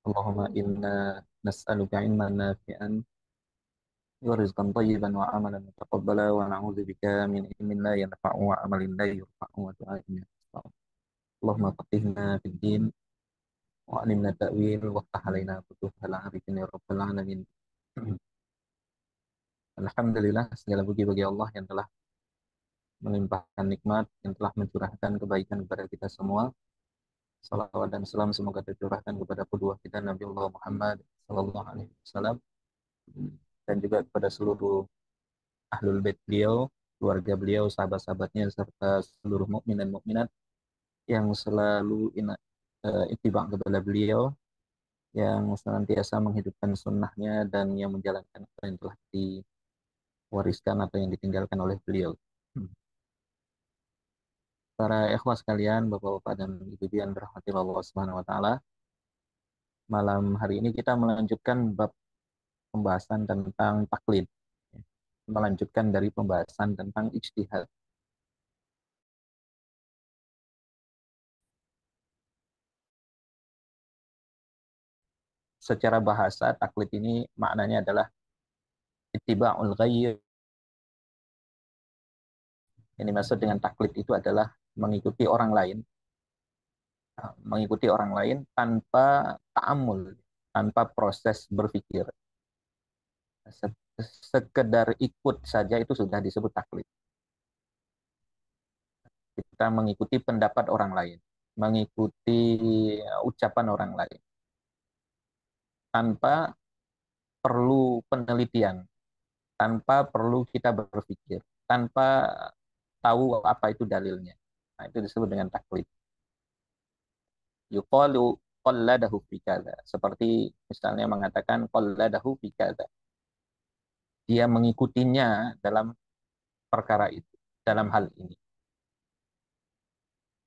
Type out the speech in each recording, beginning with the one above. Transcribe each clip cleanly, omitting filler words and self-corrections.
Allahumma inna nas'aluka ilman nafi'an wa rizqan thayyiban wa amalan mutaqabbala wa na'udzubika min ilmin la yanfa'u wa amalin la yurfa'u wa du'ain la yusma'u. Allahumma faqihna fid din wa 'allimna ta'wil wa ftah 'alaina futuhal 'arifin ya rabbal alamin. Alhamdulillah, segala puji bagi Allah yang telah melimpahkan nikmat, yang telah mencurahkan kebaikan kepada kita semua. Salawat dan salam semoga tercurahkan kepada kedua kita Nabi Allah Muhammad sallallahu alaihi wasallam dan juga kepada seluruh ahlul bait beliau, keluarga beliau, sahabat-sahabatnya serta seluruh mukmin dan mukminat yang selalu ittiba kepada beliau, yang senantiasa menghidupkan sunnahnya dan yang menjalankan apa yang telah diwariskan atau yang ditinggalkan oleh beliau. Para ikhwah sekalian, bapak-bapak dan ibu-ibu yang dirahmati Allah Subhanahu wa taala, malam hari ini kita melanjutkan bab pembahasan tentang taklid. Melanjutkan dari pembahasan tentang ijtihad. Secara bahasa, taklid ini maknanya adalah ittiba'ul ghair. Yang dimaksud dengan taklid itu adalah mengikuti orang lain, tanpa ta'amul, tanpa proses berpikir. Sekedar ikut saja itu sudah disebut taklid. Kita mengikuti pendapat orang lain, mengikuti ucapan orang lain, tanpa perlu penelitian, tanpa perlu kita berpikir, tanpa tahu apa itu dalilnya. Nah, itu disebut dengan taklid. Yuqalu qalladahu fi kadza. Seperti misalnya mengatakan qalladahu fi kadza. Dia mengikutinya dalam perkara itu, dalam hal ini.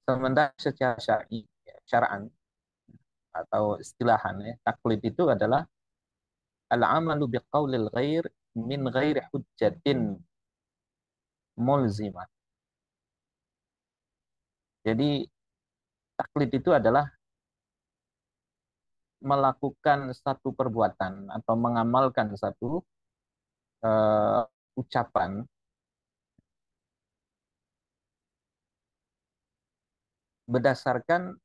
Sementara secara syar'i, syar'an atau istilahan ya, taklid itu adalah al-amalu biqaulil ghair min ghairi hujjatin mulzimah. Jadi taklid itu adalah melakukan satu perbuatan atau mengamalkan satu uh, ucapan berdasarkan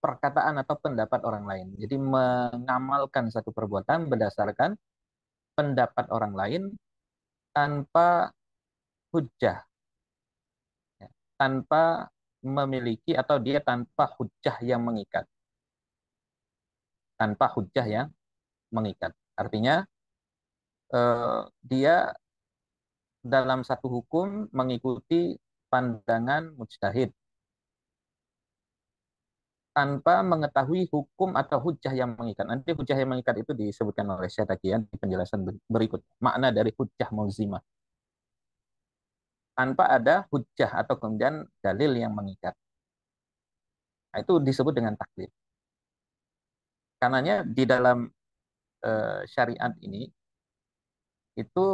perkataan atau pendapat orang lain. Jadi mengamalkan satu perbuatan berdasarkan pendapat orang lain tanpa hujjah, ya, tanpa memiliki atau dia tanpa hujjah yang mengikat, tanpa hujjah yang mengikat. Artinya dia dalam satu hukum mengikuti pandangan mujtahid tanpa mengetahui hukum atau hujjah yang mengikat. Nanti hujjah yang mengikat itu disebutkan oleh Syekh Taqiyan di penjelasan berikut. Makna dari hujjah mulzimah. Tanpa ada hujjah atau kemudian dalil yang mengikat. Nah, itu disebut dengan taklid. Karenanya di dalam syariat ini itu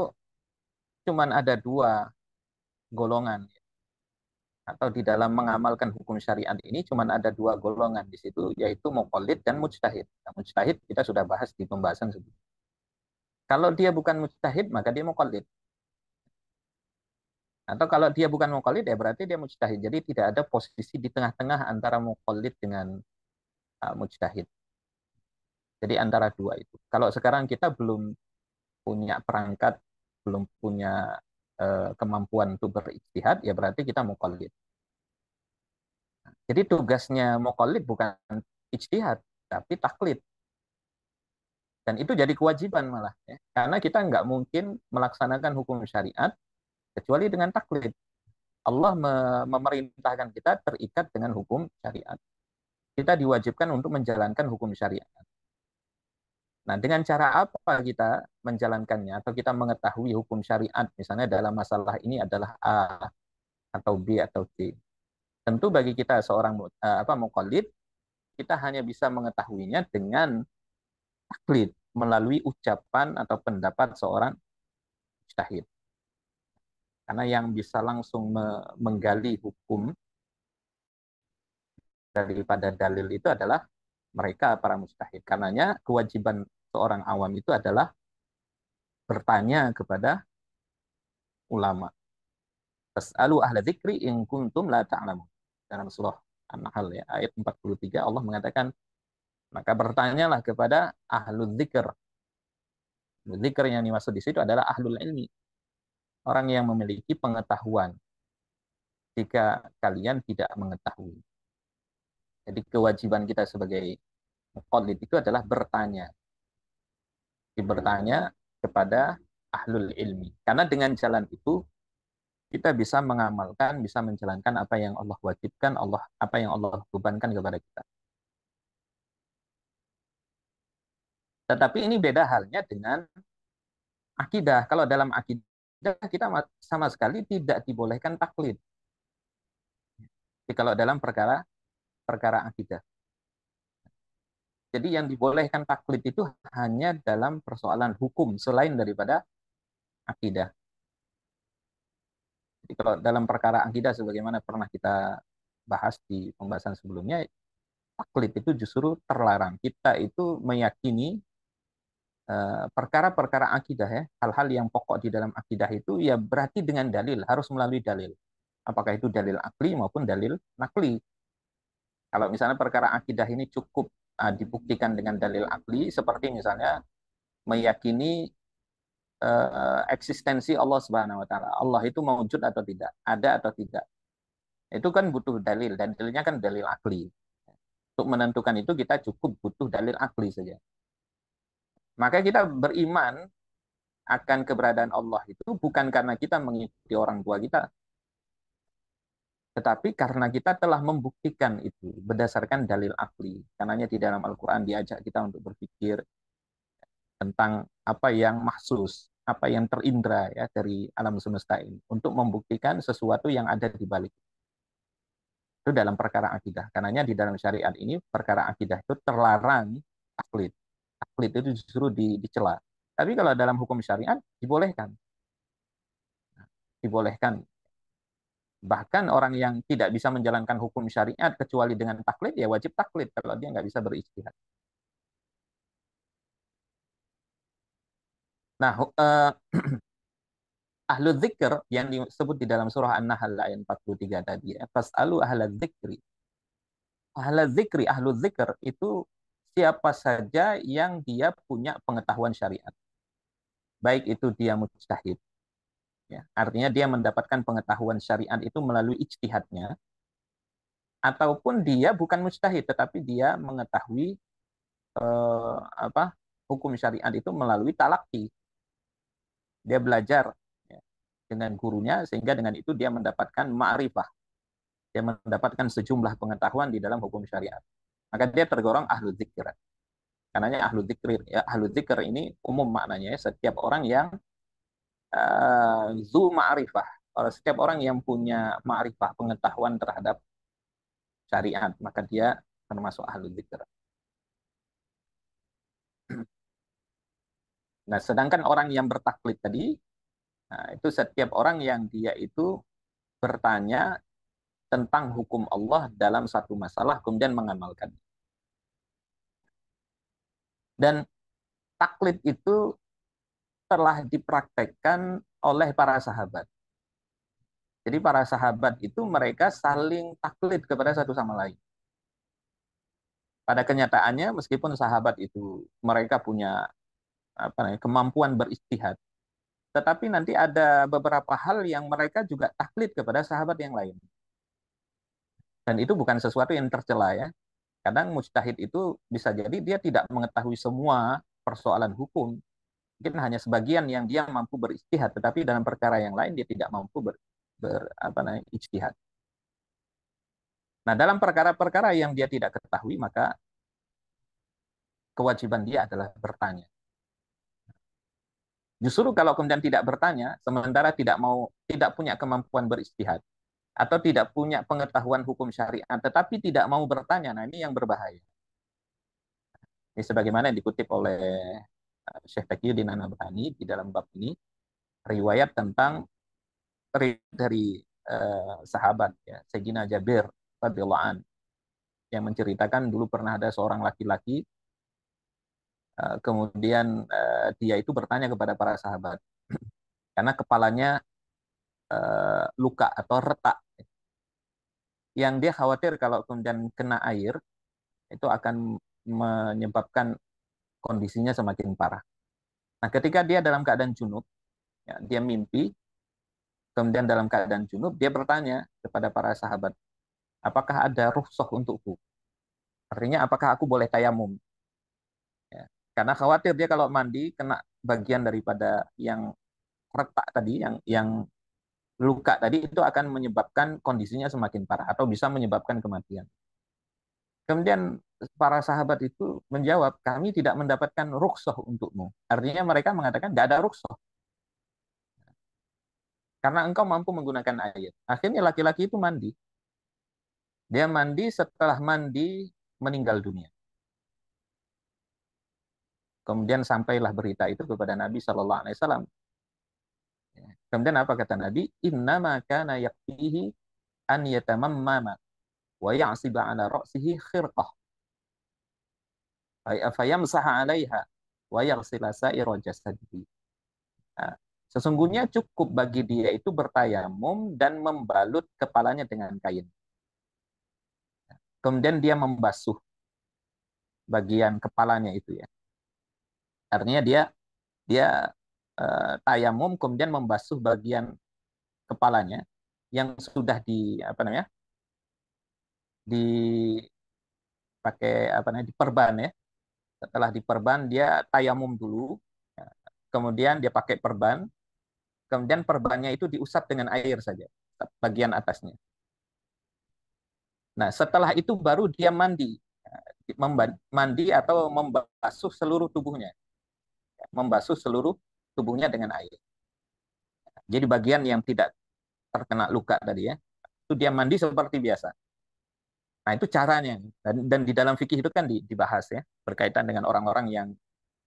cuma ada dua golongan, atau di dalam mengamalkan hukum syariat ini cuma ada dua golongan di situ, yaitu muqallid dan mujtahid. Nah, mujtahid kita sudah bahas di pembahasan sebelumnya. Kalau dia bukan mujtahid, maka dia muqallid. Atau kalau dia bukan muqallid, ya berarti dia mujtahid. Jadi tidak ada posisi di tengah-tengah antara muqallid dengan mujtahid. Jadi antara dua itu. Kalau sekarang kita belum punya perangkat, belum punya kemampuan untuk berijtihad, ya berarti kita muqallid. Jadi tugasnya muqallid bukan ijtihad, tapi taklid. Dan itu jadi kewajiban malah. Ya. Karena kita nggak mungkin melaksanakan hukum syariat kecuali dengan taklid. Allah memerintahkan kita terikat dengan hukum syariat. Kita diwajibkan untuk menjalankan hukum syariat. Nah, dengan cara apa kita menjalankannya atau kita mengetahui hukum syariat, misalnya dalam masalah ini adalah A atau B atau C. Tentu bagi kita seorang muqallid, kita hanya bisa mengetahuinya dengan taklid melalui ucapan atau pendapat seorang mujtahid. Karena yang bisa langsung menggali hukum daripada dalil itu adalah mereka para mujtahid. Karenanya kewajiban seorang awam itu adalah bertanya kepada ulama. Fas'alu ahla dzikri in kuntum la ta'lamun. Dalam surah An-Nahl ya, ayat 43 Allah mengatakan, maka bertanyalah kepada ahlul dzikr. Dzikr yang dimaksud di situ adalah ahlul ilmi, orang yang memiliki pengetahuan jika kalian tidak mengetahui. Jadi kewajiban kita sebagai muqallid itu adalah bertanya. Bertanya kepada ahlul ilmi. Karena dengan jalan itu kita bisa mengamalkan, bisa menjalankan apa yang Allah wajibkan, apa yang Allah bebankan kepada kita. Tetapi ini beda halnya dengan akidah. Kalau dalam akidah kita sama sekali tidak dibolehkan taklid. Jadi kalau dalam perkara perkara akidah. Jadi yang dibolehkan taklid itu hanya dalam persoalan hukum selain daripada akidah. Jadi kalau dalam perkara akidah sebagaimana pernah kita bahas di pembahasan sebelumnya, taklid itu justru terlarang. Kita itu meyakini perkara-perkara akidah ya, hal-hal yang pokok di dalam akidah itu ya berarti dengan dalil, harus melalui dalil. Apakah itu dalil akli maupun dalil nakli. Kalau misalnya perkara akidah ini cukup dibuktikan dengan dalil akli, seperti misalnya meyakini eksistensi Allah Subhanahu wa taala. Allah itu mewujud atau tidak, ada atau tidak. Itu kan butuh dalil, dan dalilnya kan dalil akli. Untuk menentukan itu kita cukup butuh dalil akli saja. Maka kita beriman akan keberadaan Allah itu bukan karena kita mengikuti orang tua kita, tetapi karena kita telah membuktikan itu berdasarkan dalil akli. Karenanya di dalam Al-Quran diajak kita untuk berpikir tentang apa yang mahsus, apa yang terindra ya dari alam semesta ini, untuk membuktikan sesuatu yang ada di balik. Itu dalam perkara akidah. Karenanya di dalam syariat ini perkara akidah itu terlarang taklid. Taklid itu justru dicela. Tapi kalau dalam hukum syariat dibolehkan. Dibolehkan. Bahkan orang yang tidak bisa menjalankan hukum syariat kecuali dengan taklid, ya wajib taklid kalau dia nggak bisa berijtihad. Nah, ahlu dzikr yang disebut di dalam surah An-Nahl ayat 43 tadi ya, fas'alu ahla dzikri. Ahla dzikri, ahlu dzikr itu siapa saja yang dia punya pengetahuan syariat. Baik itu dia mujtahid, ya, artinya dia mendapatkan pengetahuan syariat itu melalui ijtihadnya, ataupun dia bukan mujtahid tetapi dia mengetahui apa hukum syariat itu melalui talaki. Dia belajar ya, dengan gurunya sehingga dengan itu dia mendapatkan ma'rifah. Dia mendapatkan sejumlah pengetahuan di dalam hukum syariat. Maka dia tergolong ahlu dzikir. Karenanya ahlu dzikir ini umum maknanya ya, setiap orang yang zu ma'rifah. Setiap orang yang punya ma'rifah, pengetahuan terhadap syariat, maka dia termasuk ahlu dzikir. Nah, sedangkan orang yang bertaklid tadi, nah, itu setiap orang yang dia itu bertanya tentang hukum Allah dalam satu masalah, kemudian mengamalkan. Dan taklid itu telah dipraktekkan oleh para sahabat. Jadi para sahabat itu mereka saling taklid kepada satu sama lain. Pada kenyataannya, meskipun sahabat itu mereka punya kemampuan beristihad, tetapi nanti ada beberapa hal yang mereka juga taklid kepada sahabat yang lain. Dan itu bukan sesuatu yang tercela ya. Kadang mujtahid itu bisa jadi dia tidak mengetahui semua persoalan hukum. Mungkin hanya sebagian yang dia mampu beristihad, tetapi dalam perkara yang lain dia tidak mampu ijtihad. Nah, dalam perkara-perkara yang dia tidak ketahui, maka kewajiban dia adalah bertanya. Justru kalau kemudian tidak bertanya, sementara tidak punya kemampuan beristihad, atau tidak punya pengetahuan hukum syariat, tetapi tidak mau bertanya, nah ini yang berbahaya. Ini sebagaimana dikutip oleh Syekh Taqiyuddin An-Nabhani di dalam bab ini, riwayat tentang dari sahabat ya, Sayyidina Jabir radhiyallahu an. yang menceritakan dulu pernah ada seorang laki-laki, kemudian dia itu bertanya kepada para sahabat karena kepalanya luka atau retak, yang dia khawatir kalau kemudian kena air itu akan menyebabkan kondisinya semakin parah. Nah, ketika dia dalam keadaan junub, ya, dia mimpi, kemudian dalam keadaan junub, dia bertanya kepada para sahabat, apakah ada rukhsah untukku? Artinya, apakah aku boleh tayamum? Ya. Karena khawatir dia kalau mandi kena bagian daripada yang retak tadi, yang luka tadi, itu akan menyebabkan kondisinya semakin parah atau bisa menyebabkan kematian. Kemudian para sahabat itu menjawab, kami tidak mendapatkan rukhsah untukmu. Artinya mereka mengatakan, tidak ada rukhsah. Karena engkau mampu menggunakan air. Akhirnya laki-laki itu mandi. Dia mandi, setelah mandi meninggal dunia. Kemudian sampailah berita itu kepada Nabi Shallallahu Alaihi Wasallam. Kemudian apa kata Nabi? Innama kana yakfihi an yatamammama wa ya'siba ala ra'sihi khirqah. Fayamsaha 'alaiha wa yaghsila sa'ira jasadihi. Nah, sesungguhnya cukup bagi dia itu bertayamum dan membalut kepalanya dengan kain. Kemudian dia membasuh bagian kepalanya itu ya. Artinya dia dia tayamum kemudian membasuh bagian kepalanya yang sudah di apa namanya? Dipakai apa namanya? Diperban ya. Setelah diperban dia tayamum dulu. Ya. Kemudian dia pakai perban, kemudian perbannya itu diusap dengan air saja bagian atasnya. Nah, setelah itu baru dia mandi. Mandi atau membasuh seluruh tubuhnya. Membasuh seluruh tubuhnya dengan air. Jadi bagian yang tidak terkena luka tadi ya, itu dia mandi seperti biasa. Nah, itu caranya. Dan di dalam fikih itu kan dibahas ya, berkaitan dengan orang-orang yang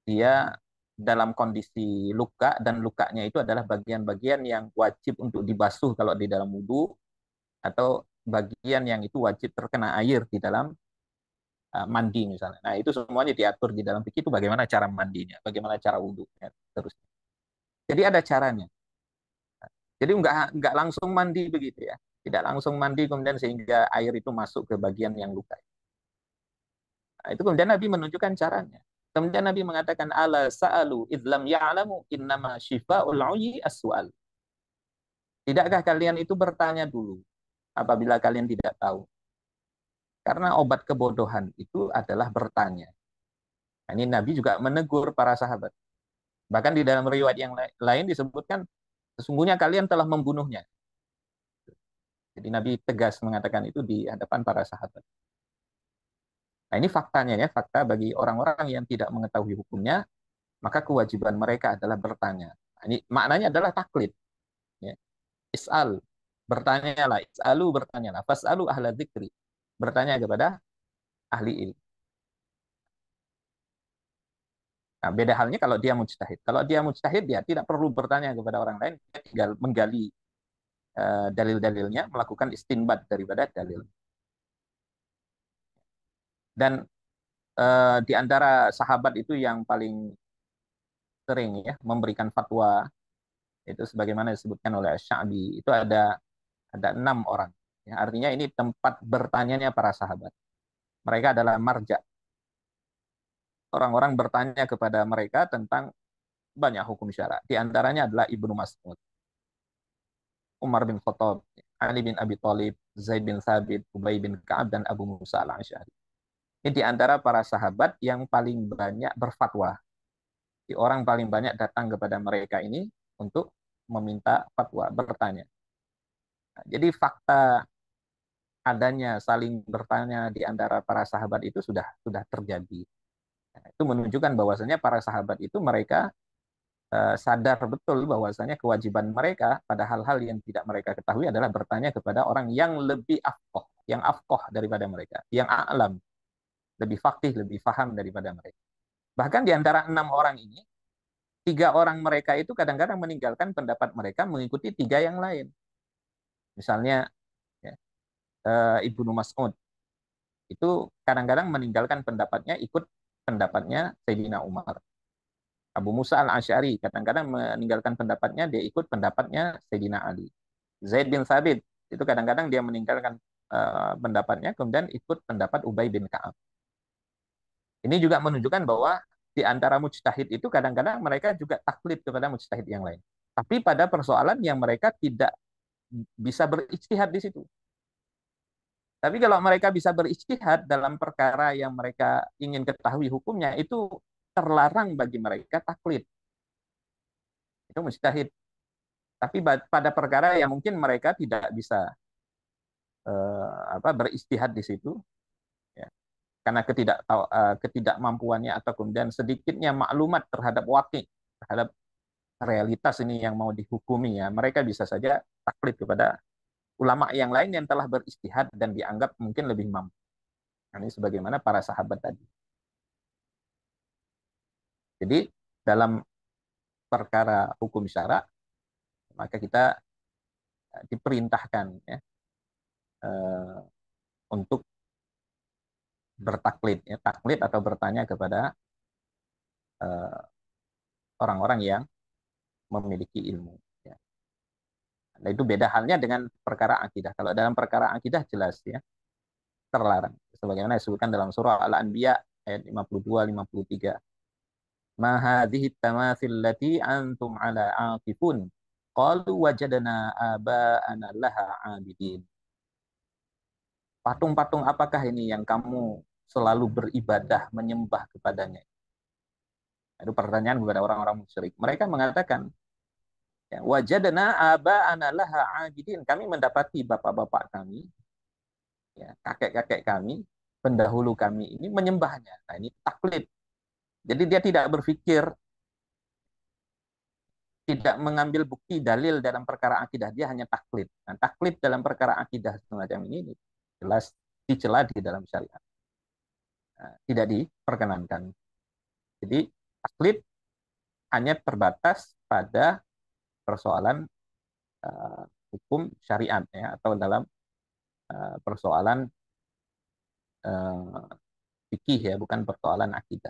dia dalam kondisi luka, dan lukanya itu adalah bagian-bagian yang wajib untuk dibasuh kalau di dalam wudhu, atau bagian yang itu wajib terkena air di dalam mandi misalnya. Nah, itu semuanya diatur di dalam fikih itu bagaimana cara mandinya, bagaimana cara wudhunya, terus. Jadi ada caranya. Jadi nggak langsung mandi begitu ya. Tidak langsung mandi kemudian sehingga air itu masuk ke bagian yang luka. Nah, itu kemudian Nabi menunjukkan caranya. Kemudian Nabi mengatakan, ala sa'alu idlam ya'lamu innama shifa'ul 'uyyi as-su'al. Tidakkah kalian itu bertanya dulu apabila kalian tidak tahu? Karena obat kebodohan itu adalah bertanya. Nah, ini Nabi juga menegur para sahabat. Bahkan di dalam riwayat yang lain disebutkan, sesungguhnya kalian telah membunuhnya. Jadi Nabi tegas mengatakan itu di hadapan para sahabat. Nah, ini faktanya ya, fakta bagi orang-orang yang tidak mengetahui hukumnya, maka kewajiban mereka adalah bertanya. Nah, ini maknanya adalah taklid. Ya. Is'al, bertanyalah. Is'alu, bertanyalah. Fas'alu ahla dzikri. Bertanya kepada ahli ilmu. Nah, beda halnya kalau dia mujtahid. Kalau dia mujtahid, dia tidak perlu bertanya kepada orang lain, dia tinggal menggali dalil-dalilnya, melakukan istinbat daripada dalil. Dan di antara sahabat itu yang paling sering ya memberikan fatwa itu sebagaimana disebutkan oleh Sya'bi, itu ada 6 orang. Ya, artinya ini tempat bertanyanya para sahabat. Mereka adalah marja. Orang-orang bertanya kepada mereka tentang banyak hukum syara. Di antaranya adalah Ibnu Mas'ud, Umar bin Khattab, Ali bin Abi Thalib, Zaid bin Thabit, Ubay bin Ka'ab, dan Abu Musa al-Asy'ari. Ini di antara para sahabat yang paling banyak berfatwa. Di orang paling banyak datang kepada mereka ini untuk meminta fatwa, bertanya. Nah, jadi fakta adanya saling bertanya di antara para sahabat itu sudah terjadi. Nah, itu menunjukkan bahwasanya para sahabat itu mereka sadar betul bahwasanya kewajiban mereka pada hal-hal yang tidak mereka ketahui adalah bertanya kepada orang yang lebih afqah, yang afqah daripada mereka, yang a'lam, lebih faqih, lebih faham daripada mereka. Bahkan di antara 6 orang ini, 3 orang mereka itu kadang-kadang meninggalkan pendapat mereka mengikuti 3 yang lain. Misalnya ya, Ibnu Mas'ud, itu kadang-kadang meninggalkan pendapatnya, ikut pendapatnya Sayyidina Umar. Abu Musa al-Asy'ari kadang-kadang meninggalkan pendapatnya, dia ikut pendapatnya Sayyidina Ali. Zaid bin Thabit itu kadang-kadang dia meninggalkan pendapatnya, kemudian ikut pendapat Ubay bin Ka'ab. Ini juga menunjukkan bahwa di antara mujtahid itu kadang-kadang mereka juga taklid kepada mujtahid yang lain. Tapi pada persoalan yang mereka tidak bisa berijtihad di situ. Tapi kalau mereka bisa berijtihad dalam perkara yang mereka ingin ketahui hukumnya, itu terlarang bagi mereka taklid. Itu mujtahid. Tapi pada perkara yang mungkin mereka tidak bisa beristihad di situ, ya, karena ketidakmampuannya atau kemudian sedikitnya maklumat terhadap wakil, terhadap realitas ini yang mau dihukumi, ya, mereka bisa saja taklid kepada ulama yang lain yang telah beristihad dan dianggap mungkin lebih mampu. Ini sebagaimana para sahabat tadi. Jadi dalam perkara hukum syara, maka kita diperintahkan, ya, untuk bertaklid, ya, taklid atau bertanya kepada orang-orang yang memiliki ilmu. Ya. Nah, itu beda halnya dengan perkara akidah. Kalau dalam perkara akidah jelas, ya, terlarang. Sebagaimana disebutkan dalam surah Al-Anbiya ayat 52-53. Ma hadhihi tamatsil lati antum ala aqifun. Qalu wajadna aba'ana laha 'abidin. Patung-patung apakah ini yang kamu selalu beribadah menyembah kepadanya? Itu pertanyaan kepada orang-orang musyrik. Mereka mengatakan, ya, wajadna aba'ana laha 'abidin. Kami mendapati bapak-bapak kami, ya, kakek-kakek kami, pendahulu kami ini menyembahnya. Nah, ini taklid. Jadi dia tidak berpikir, tidak mengambil bukti dalil dalam perkara akidah, dia hanya taklid. Nah, taklid dalam perkara akidah semacam ini jelas dicela di dalam syariat. Nah, tidak diperkenankan. Jadi taklid hanya terbatas pada persoalan hukum syariat, ya, atau dalam persoalan fikih, ya, bukan persoalan akidah.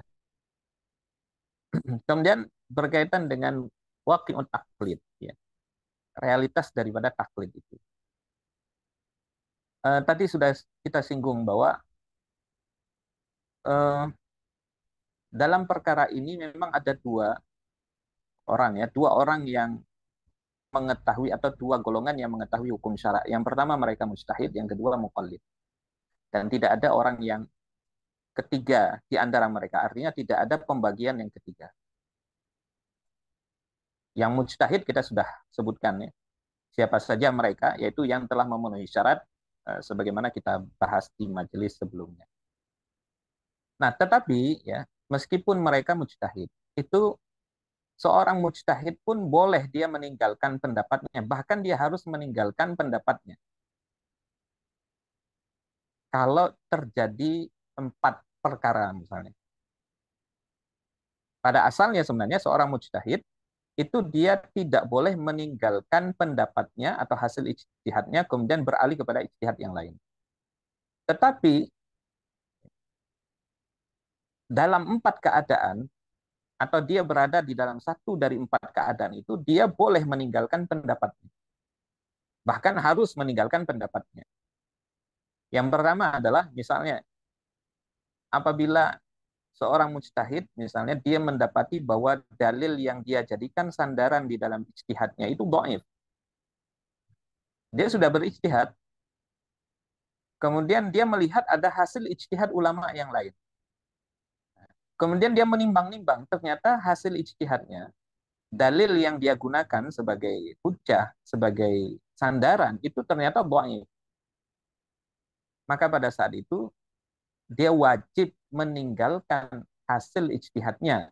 Kemudian berkaitan dengan waqi'ut taklid, ya, realitas daripada taklid itu. Tadi sudah kita singgung bahwa dalam perkara ini memang ada dua orang yang mengetahui, atau dua golongan yang mengetahui hukum syara. Yang pertama mereka mujtahid, yang kedua muqallid. Dan tidak ada orang yang ketiga di antara mereka. Artinya tidak ada pembagian yang ketiga. Yang mujtahid kita sudah sebutkan, ya. Siapa saja mereka, yaitu yang telah memenuhi syarat sebagaimana kita bahas di majelis sebelumnya. Nah, tetapi, ya, meskipun mereka mujtahid, itu seorang mujtahid pun boleh dia meninggalkan pendapatnya, bahkan dia harus meninggalkan pendapatnya kalau terjadi 4 perkara misalnya. Pada asalnya sebenarnya seorang mujtahid itu dia tidak boleh meninggalkan pendapatnya atau hasil ijtihadnya kemudian beralih kepada ijtihad yang lain. Tetapi dalam 4 keadaan, atau dia berada di dalam 1 dari 4 keadaan itu, dia boleh meninggalkan pendapatnya. Bahkan harus meninggalkan pendapatnya. Yang pertama adalah misalnya apabila seorang mujtahid misalnya dia mendapati bahwa dalil yang dia jadikan sandaran di dalam ijtihadnya itu dhaif. Dia sudah berijtihad, kemudian dia melihat ada hasil ijtihad ulama yang lain. Kemudian dia menimbang-nimbang, ternyata hasil ijtihadnya, dalil yang dia gunakan sebagai hujjah, sebagai sandaran, itu ternyata dhaif. Maka pada saat itu, dia wajib meninggalkan hasil ijtihadnya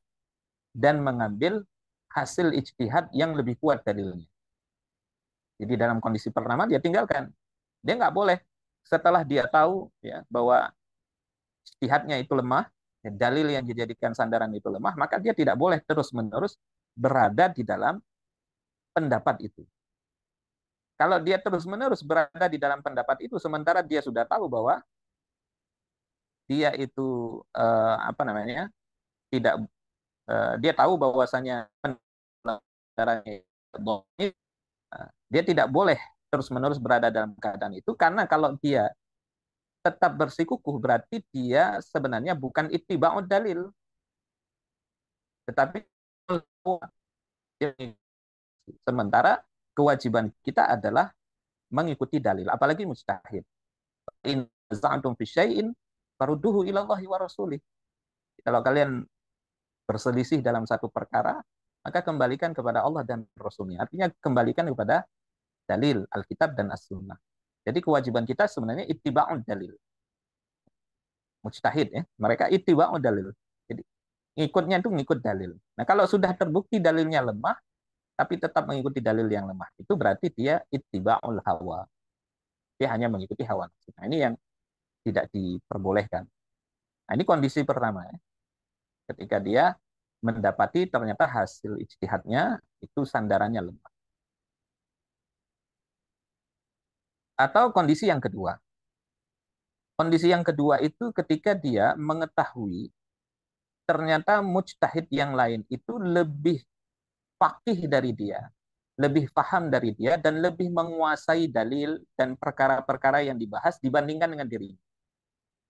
dan mengambil hasil ijtihad yang lebih kuat dalilnya. Jadi dalam kondisi pertama dia tinggalkan. Dia nggak boleh setelah dia tahu, ya, bahwa ijtihadnya itu lemah, ya, dalil yang dijadikan sandaran itu lemah, maka dia tidak boleh terus-menerus berada di dalam pendapat itu. Kalau dia terus-menerus berada di dalam pendapat itu, sementara dia sudah tahu bahwa dia itu apa namanya tidak dia tahu bahwasanya darahnya dia tidak boleh terus-menerus berada dalam keadaan itu, karena kalau dia tetap bersikukuh berarti dia sebenarnya bukan ittiba'ud dalil, tetapi sementara kewajiban kita adalah mengikuti dalil, apalagi mujtahid. In za'antum fi syai'in farudduhu ila Allahi wa rasulih. Kalau kalian berselisih dalam satu perkara, maka kembalikan kepada Allah dan Rasulnya. Artinya kembalikan kepada dalil, Alkitab dan As-Sunnah. Jadi kewajiban kita sebenarnya ittiba'ud dalil. Mujtahid ya, mereka ittiba'ud dalil. Jadi ngikutnya itu ngikut dalil. Nah, kalau sudah terbukti dalilnya lemah, tapi tetap mengikuti dalil yang lemah, itu berarti dia ittiba'ul hawa. Dia hanya mengikuti hawa nafsu. Nah, ini yang tidak diperbolehkan. Nah, ini kondisi pertama ya. Ketika dia mendapati ternyata hasil ijtihadnya itu sandarannya lemah. Atau kondisi yang kedua. Kondisi yang kedua itu ketika dia mengetahui ternyata mujtahid yang lain itu lebih faqih dari dia, lebih paham dari dia, dan lebih menguasai dalil dan perkara-perkara yang dibahas dibandingkan dengan dirinya.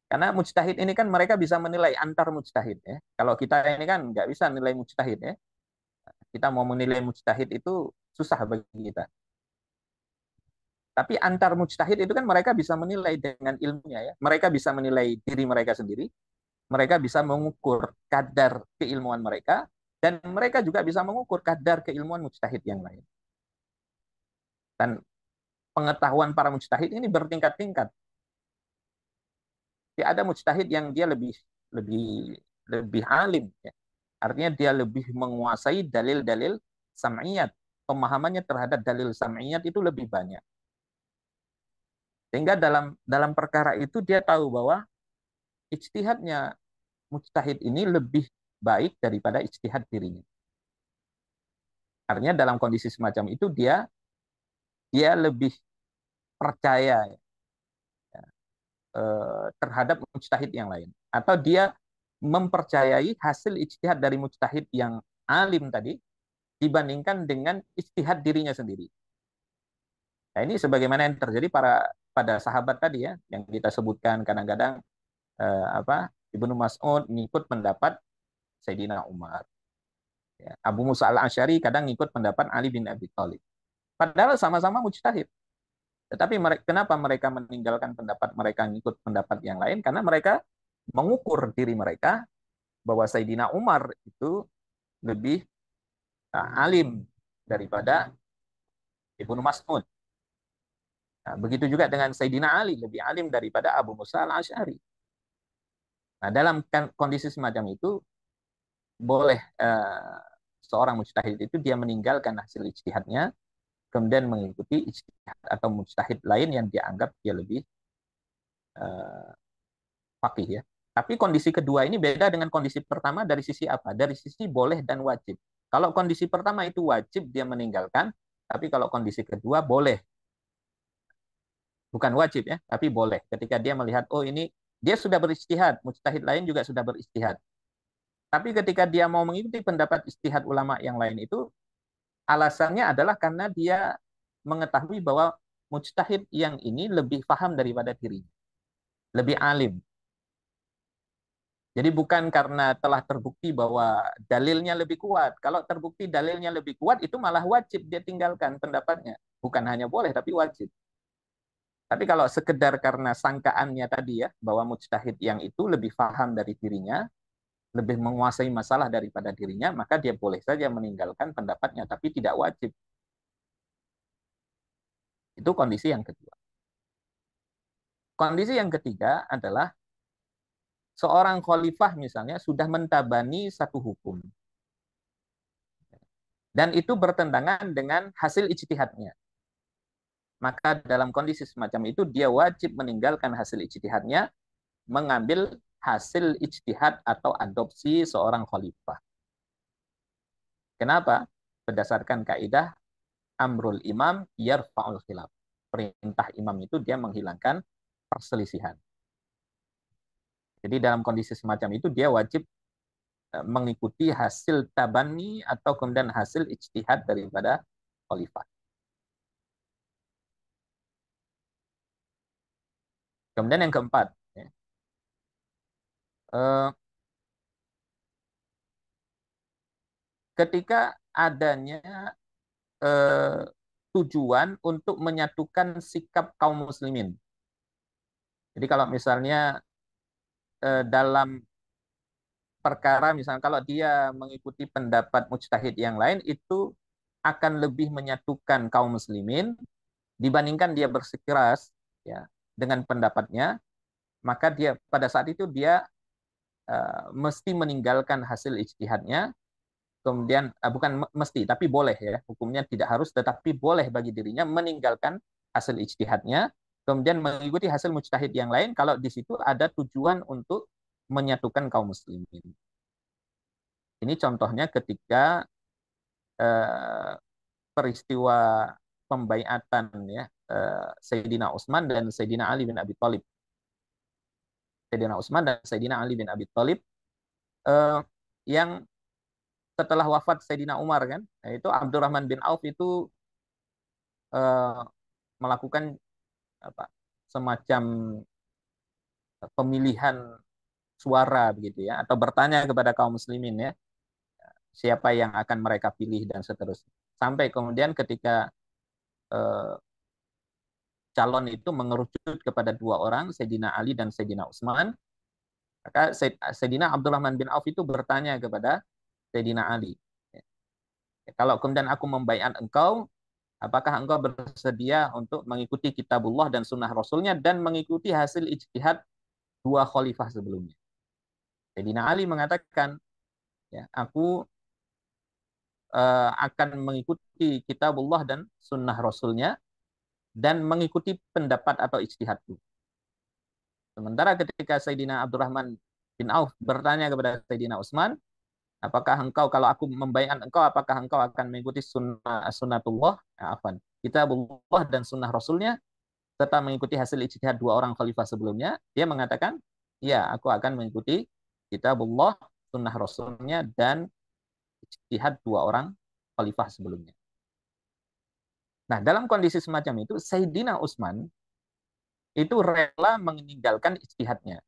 Karena mujtahid ini kan mereka bisa menilai antar mujtahid ya. Kalau kita ini kan nggak bisa nilai mujtahid ya. Kita mau menilai mujtahid itu susah bagi kita. Tapi antar mujtahid itu kan mereka bisa menilai dengan ilmunya ya. Mereka bisa menilai diri mereka sendiri, mereka bisa mengukur kadar keilmuan mereka, dan mereka juga bisa mengukur kadar keilmuan mujtahid yang lain. Dan pengetahuan para mujtahid ini bertingkat-tingkat. Ada mujtahid yang dia lebih lebih alim ya. Artinya dia lebih menguasai dalil-dalil sam'iyat. Pemahamannya terhadap dalil sam'iyat itu lebih banyak. Sehingga dalam perkara itu dia tahu bahwa ijtihadnya mujtahid ini lebih baik daripada ijtihad dirinya. Artinya dalam kondisi semacam itu dia lebih percaya ya, terhadap mujtahid yang lain, atau dia mempercayai hasil ijtihad dari mujtahid yang alim tadi dibandingkan dengan ijtihad dirinya sendiri. Nah, ini sebagaimana yang terjadi pada sahabat tadi ya, yang kita sebutkan kadang-kadang Ibnu Mas'ud ngikut pendapat Sayyidina Umar. Ya, Abu Musa al-Asy'ari kadang ngikut pendapat Ali bin Abi Thalib. Padahal sama-sama mujtahid. Tetapi kenapa mereka meninggalkan pendapat mereka ngikut pendapat yang lain? Karena mereka mengukur diri mereka bahwa Sayyidina Umar itu lebih alim daripada Ibnu Mas'ud. Nah, begitu juga dengan Sayyidina Ali, lebih alim daripada Abu Musa al-Asy'ari. Nah, dalam kondisi semacam itu, boleh seorang mujtahid itu dia meninggalkan hasil ijtihadnya, kemudian mengikuti ijtihad atau mujtahid lain yang dia anggap dia lebih faqih ya. Tapi kondisi kedua ini beda dengan kondisi pertama dari sisi apa? Dari sisi boleh dan wajib. Kalau kondisi pertama itu wajib dia meninggalkan, tapi kalau kondisi kedua boleh. Bukan wajib ya, tapi boleh. Ketika dia melihat, oh ini dia sudah berijtihad, mujtahid lain juga sudah berijtihad. Tapi ketika dia mau mengikuti pendapat ijtihad ulama yang lain itu, alasannya adalah karena dia mengetahui bahwa mujtahid yang ini lebih paham daripada dirinya, lebih alim. Jadi bukan karena telah terbukti bahwa dalilnya lebih kuat. Kalau terbukti dalilnya lebih kuat, itu malah wajib dia tinggalkan pendapatnya. Bukan hanya boleh, tapi wajib. Tapi kalau sekedar karena sangkaannya tadi ya, bahwa mujtahid yang itu lebih paham dari dirinya, lebih menguasai masalah daripada dirinya, maka dia boleh saja meninggalkan pendapatnya, tapi tidak wajib. Itu kondisi yang kedua. Kondisi yang ketiga adalah seorang khalifah misalnya sudah mentabani satu hukum. Dan itu bertentangan dengan hasil ijtihadnya. Maka dalam kondisi semacam itu dia wajib meninggalkan hasil ijtihadnya, mengambil hasil ijtihad atau adopsi seorang khalifah. Kenapa? Berdasarkan kaidah amrul imam yarfa'ul khilaf. Perintah imam itu dia menghilangkan perselisihan. Jadi dalam kondisi semacam itu dia wajib mengikuti hasil tabani atau kemudian hasil ijtihad daripada khalifah. Kemudian yang keempat, ya, eh, ketika adanya eh, tujuan untuk menyatukan sikap kaum muslimin. Jadi kalau misalnya dalam perkara, misalnya kalau dia mengikuti pendapat mujtahid yang lain, itu akan lebih menyatukan kaum muslimin dibandingkan dia bersikeras ya dengan pendapatnya, maka dia pada saat itu dia mesti meninggalkan hasil ijtihadnya, kemudian bukan mesti tapi boleh ya, hukumnya tidak harus tetapi boleh bagi dirinya meninggalkan hasil ijtihadnya, kemudian mengikuti hasil mujtahid yang lain kalau di situ ada tujuan untuk menyatukan kaum muslimin. Ini contohnya ketika eh, peristiwa pembaiatan ya Sayyidina Utsman dan Sayyidina Ali bin Abi Thalib. Sayyidina Utsman dan Sayyidina Ali bin Abi Thalib yang setelah wafat Sayyidina Umar kan, yaitu Abdurrahman bin Auf itu eh, melakukan apa semacam pemilihan suara begitu ya, atau bertanya kepada kaum muslimin ya siapa yang akan mereka pilih dan seterusnya. Sampai kemudian ketika eh, calon itu mengerucut kepada dua orang, Sayyidina Ali dan Sayyidina Utsman, maka Sayyidina Abdurrahman bin Auf itu bertanya kepada Sayyidina Ali, kalau kemudian aku membaiat engkau, apakah engkau bersedia untuk mengikuti kitabullah dan sunnah rasulnya dan mengikuti hasil ijtihad dua khalifah sebelumnya? Sayyidina Ali mengatakan, ya, aku akan mengikuti kitabullah dan sunnah rasulnya dan mengikuti pendapat atau ijtihadku. Sementara ketika Sayyidina Abdurrahman bin Auf bertanya kepada Sayyidina Utsman, apakah engkau kalau aku membaiat engkau, apakah engkau akan mengikuti sunnatullah, afan, kitabullah dan sunnah rasulnya serta mengikuti hasil ijtihad dua orang khalifah sebelumnya? Dia mengatakan, ya, aku akan mengikuti kitabullah, sunnah rasulnya dan ijtihad dua orang khalifah sebelumnya. Nah, dalam kondisi semacam itu, Sayyidina Utsman itu rela meninggalkan ijtihadnya.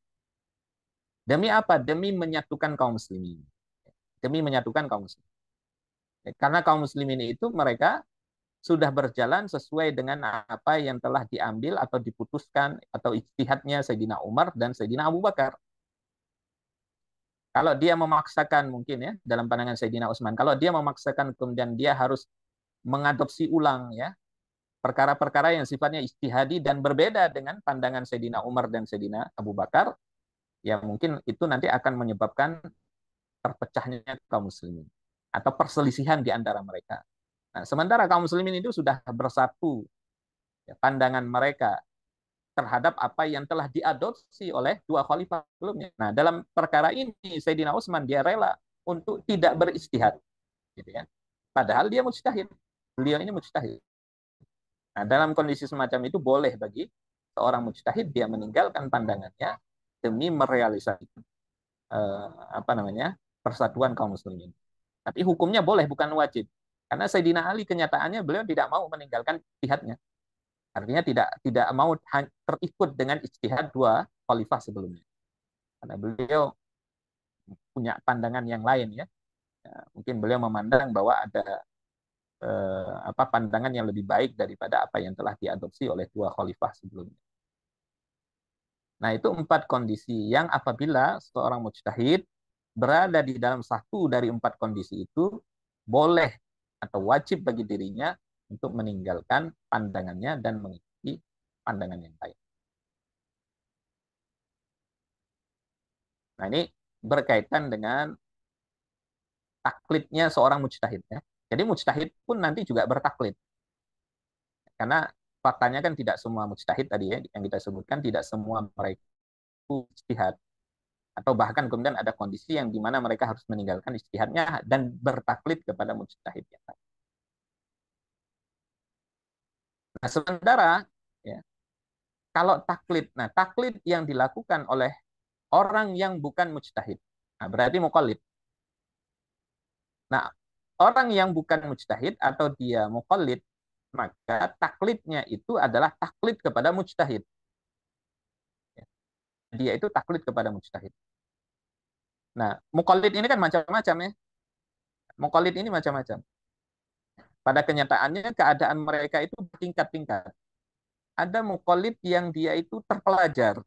Demi apa? Demi menyatukan kaum muslimin. Demi menyatukan kaum muslimin. Karena kaum muslimin itu mereka sudah berjalan sesuai dengan apa yang telah diambil atau diputuskan atau ijtihadnya Sayyidina Umar dan Sayyidina Abu Bakar. Kalau dia memaksakan mungkin ya dalam pandangan Sayyidina Utsman, kalau dia memaksakan kemudian dia harus mengadopsi ulang ya perkara-perkara yang sifatnya ijtihadi dan berbeda dengan pandangan Sayyidina Umar dan Sayyidina Abu Bakar, ya mungkin itu nanti akan menyebabkan terpecahnya kaum muslimin atau perselisihan di antara mereka. Nah, sementara kaum muslimin itu sudah bersatu ya, pandangan mereka terhadap apa yang telah diadopsi oleh dua khalifah sebelumnya. Nah, dalam perkara ini Sayyidina Utsman dia rela untuk tidak berijtihad, gitu ya. Padahal dia mujtahid. Beliau ini mujtahid. Nah, dalam kondisi semacam itu boleh bagi seorang mujtahid dia meninggalkan pandangannya demi merealisasi eh, apa namanya persatuan kaum muslimin. Tapi hukumnya boleh bukan wajib. Karena Sayyidina Ali kenyataannya beliau tidak mau meninggalkan ijtihadnya. Artinya tidak mau terikut dengan ijtihad dua khalifah sebelumnya. Karena beliau punya pandangan yang lain ya. Ya, mungkin beliau memandang bahwa ada apa pandangan yang lebih baik daripada apa yang telah diadopsi oleh dua khalifah sebelumnya. Nah, itu empat kondisi yang apabila seorang mujtahid berada di dalam satu dari empat kondisi itu, boleh atau wajib bagi dirinya untuk meninggalkan pandangannya dan mengikuti pandangan yang lain. Nah, ini berkaitan dengan taklidnya seorang mujtahid. Ya. Jadi mujtahid pun nanti juga bertaklid. Karena faktanya kan tidak semua mujtahid tadi ya, yang kita sebutkan, tidak semua mereka ijtihad. Atau bahkan kemudian ada kondisi yang dimana mereka harus meninggalkan ijtihadnya dan bertaklid kepada mujtahid yang lain. Nah, sementara ya, kalau taklid, nah taklid yang dilakukan oleh orang yang bukan mujtahid. Nah, berarti muqallid. Nah, orang yang bukan mujtahid atau dia muqallid, maka taklidnya itu adalah taklid kepada mujtahid. Dia itu taklid kepada mujtahid. Nah, muqallid ini kan macam-macam ya. Muqallid ini macam-macam. Pada kenyataannya keadaan mereka itu bertingkat-tingkat. Ada muqallid yang dia itu terpelajar.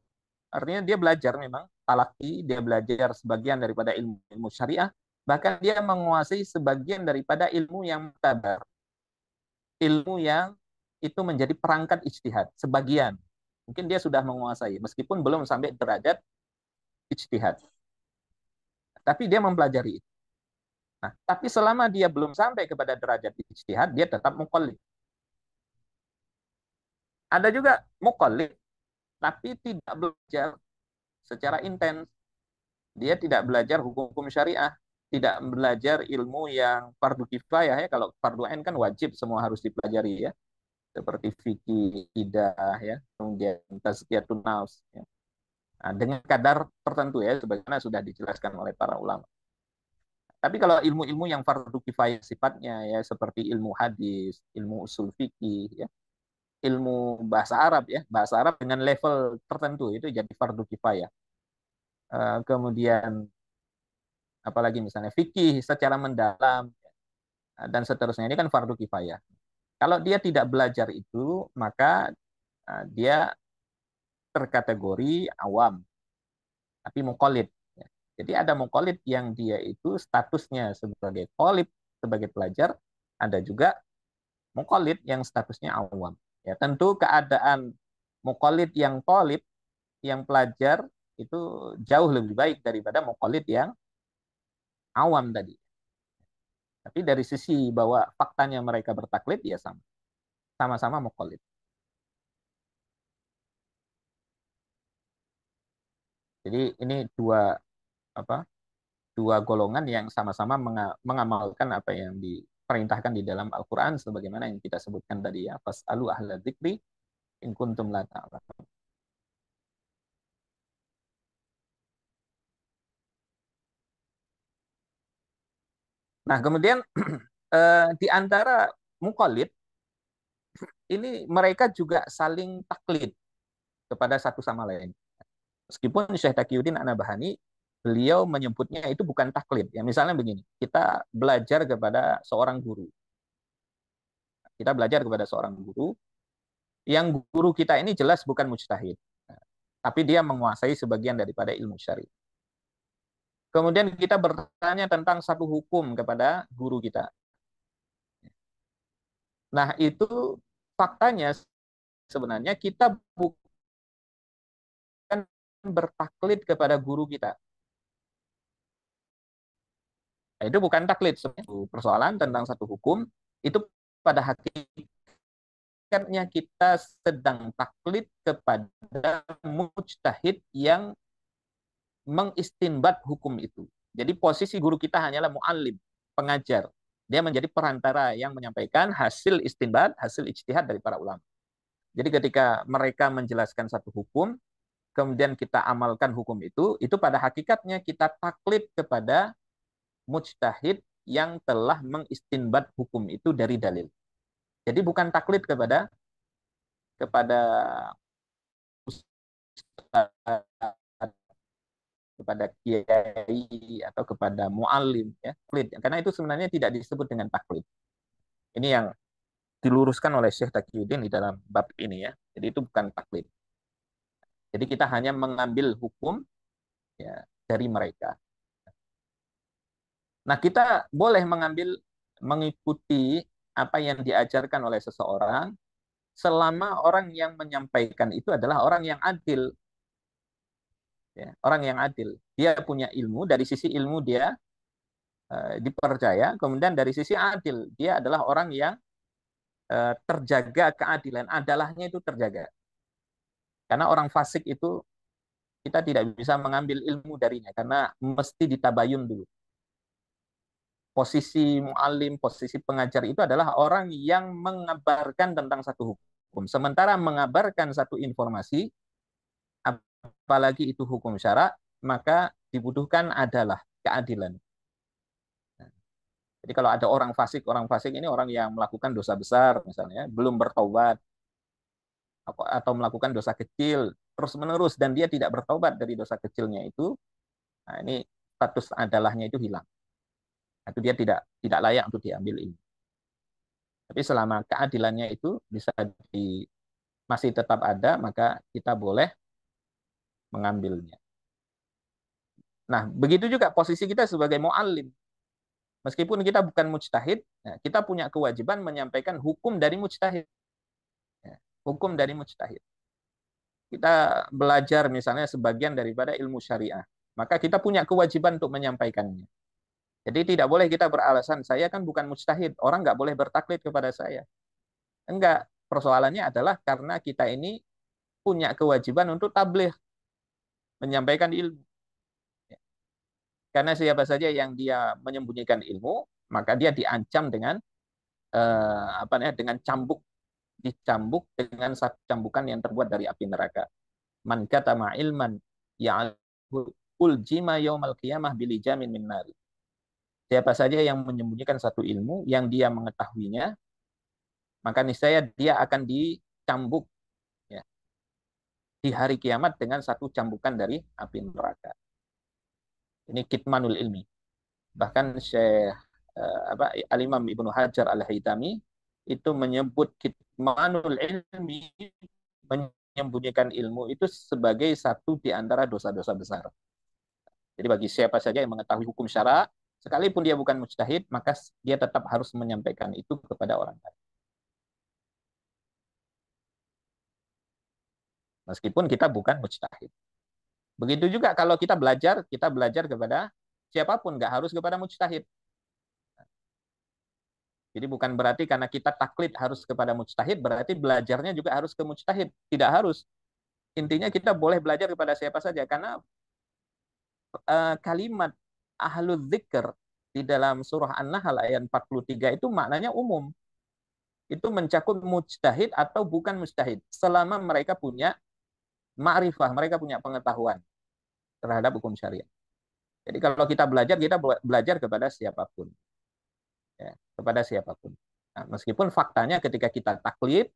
Artinya dia belajar memang, talaki, dia belajar sebagian daripada ilmu syariah, bahkan dia menguasai sebagian daripada ilmu yang mutabar. Ilmu yang itu menjadi perangkat ijtihad, sebagian. Mungkin dia sudah menguasai, meskipun belum sampai derajat ijtihad. Tapi dia mempelajari itu. Nah, tapi selama dia belum sampai kepada derajat ijtihad, dia tetap muqallid. Ada juga muqallid, tapi tidak belajar secara intens. Dia tidak belajar hukum-hukum syariah, tidak belajar ilmu yang fardu kifayah ya. Kalau fardu ain kan wajib semua harus dipelajari ya. Seperti fikih, idah ya, kemudian tazkiyatun nafs ya. Nah, dengan kadar tertentu ya, sebagaimana sudah dijelaskan oleh para ulama. Tapi kalau ilmu-ilmu yang fardu kifayah sifatnya ya, seperti ilmu hadis, ilmu usul fikih ya, ilmu bahasa Arab ya, bahasa Arab dengan level tertentu itu jadi fardu kifayah. Kemudian apalagi misalnya fikih secara mendalam dan seterusnya ini kan fardu kifayah. Kalau dia tidak belajar itu, maka dia terkategori awam, tapi muqallid. Jadi ada muqallid yang dia itu statusnya sebagai thalib, sebagai pelajar, ada juga muqallid yang statusnya awam. Ya, tentu keadaan muqallid yang thalib, yang pelajar itu jauh lebih baik daripada muqallid yang awam tadi. Tapi dari sisi bahwa faktanya mereka bertaklid, ya sama. Sama-sama muqallid. Jadi ini apa? Dua golongan yang sama-sama mengamalkan apa yang diperintahkan di dalam Al-Qur'an sebagaimana yang kita sebutkan tadi ya, fas'alu ahla dzikri in kuntum la ta'lamun. Nah, kemudian di antara muqallid ini mereka juga saling taklid kepada satu sama lain. Meskipun Syekh Taqiyuddin An-Nabhani beliau menyebutnya itu bukan taklid. Ya, misalnya begini, kita belajar kepada seorang guru. Kita belajar kepada seorang guru, yang guru kita ini jelas bukan mujtahid, tapi dia menguasai sebagian daripada ilmu syari. Kemudian kita bertanya tentang satu hukum kepada guru kita. Nah, itu faktanya sebenarnya kita bukan bertaklid kepada guru kita. Nah, itu bukan taklid. Persoalan tentang satu hukum, itu pada hakikatnya kita sedang taklid kepada mujtahid yang mengistinbat hukum itu. Jadi posisi guru kita hanyalah muallim, pengajar. Dia menjadi perantara yang menyampaikan hasil istinbat, hasil ijtihad dari para ulama. Jadi ketika mereka menjelaskan satu hukum, kemudian kita amalkan hukum itu pada hakikatnya kita taklid kepada mujtahid yang telah mengistinbat hukum itu dari dalil. Jadi bukan taklid kepada kepada kiai atau kepada muallim ya, taklid. Karena itu sebenarnya tidak disebut dengan taklid. Ini yang diluruskan oleh Syekh Taqiyuddin di dalam bab ini ya. Jadi itu bukan taklid. Jadi kita hanya mengambil hukum ya dari mereka. Nah, kita boleh mengikuti apa yang diajarkan oleh seseorang selama orang yang menyampaikan itu adalah orang yang adil. Ya, orang yang adil. Dia punya ilmu, dari sisi ilmu dia dipercaya, kemudian dari sisi adil, dia adalah orang yang terjaga keadilan, adalahnya itu terjaga. Karena orang fasik itu kita tidak bisa mengambil ilmu darinya, karena mesti ditabayun dulu. Posisi mu'alim, posisi pengajar itu adalah orang yang mengabarkan tentang satu hukum. Sementara mengabarkan satu informasi, apalagi itu hukum syara, maka dibutuhkan adalah keadilan. Jadi kalau ada orang fasik ini orang yang melakukan dosa besar misalnya, belum bertobat atau melakukan dosa kecil terus-menerus dan dia tidak bertobat dari dosa kecilnya itu, nah ini status adalahnya itu hilang. Itu dia tidak layak untuk diambil ini. Tapi selama keadilannya itu bisa masih tetap ada, maka kita boleh mengambilnya. Nah, begitu juga posisi kita sebagai mu'allim. Meskipun kita bukan mujtahid, nah, kita punya kewajiban menyampaikan hukum dari mujtahid. Ya, hukum dari mujtahid. Kita belajar misalnya sebagian daripada ilmu syariah, maka kita punya kewajiban untuk menyampaikannya. Jadi tidak boleh kita beralasan, saya kan bukan mujtahid, orang nggak boleh bertaklid kepada saya. Enggak, persoalannya adalah karena kita ini punya kewajiban untuk tabligh, menyampaikan ilmu. Karena siapa saja yang dia menyembunyikan ilmu, maka dia diancam dengan dengan cambuk, dicambuk dengan satu cambukan yang terbuat dari api neraka. Man katama ilman ya'ul jima yaumal qiyamah bilijamin min nar. Siapa saja yang menyembunyikan satu ilmu yang dia mengetahuinya, maka niscaya dia akan dicambuk, ya, di hari kiamat dengan satu cambukan dari api neraka. Ini kitmanul ilmi. Bahkan Syekh Al-Imam Ibnu Hajar Al-Haytami itu menyebut kitmanul ilmi, menyembunyikan ilmu itu sebagai satu di antara dosa-dosa besar. Jadi bagi siapa saja yang mengetahui hukum syara, sekalipun dia bukan mujtahid, maka dia tetap harus menyampaikan itu kepada orang lain. Meskipun kita bukan mujtahid. Begitu juga kalau kita belajar kepada siapapun, nggak harus kepada mujtahid. Jadi bukan berarti karena kita taklid harus kepada mujtahid, berarti belajarnya juga harus ke mujtahid. Tidak harus. Intinya kita boleh belajar kepada siapa saja, karena kalimat ahlul dzikr di dalam surah An-Nahl ayat 43 itu maknanya umum. Itu mencakup mujtahid atau bukan mujtahid. Selama mereka punya ma'rifah, mereka punya pengetahuan terhadap hukum syariat. Jadi kalau kita belajar kepada siapapun. Ya, kepada siapapun. Nah, meskipun faktanya ketika kita taklid,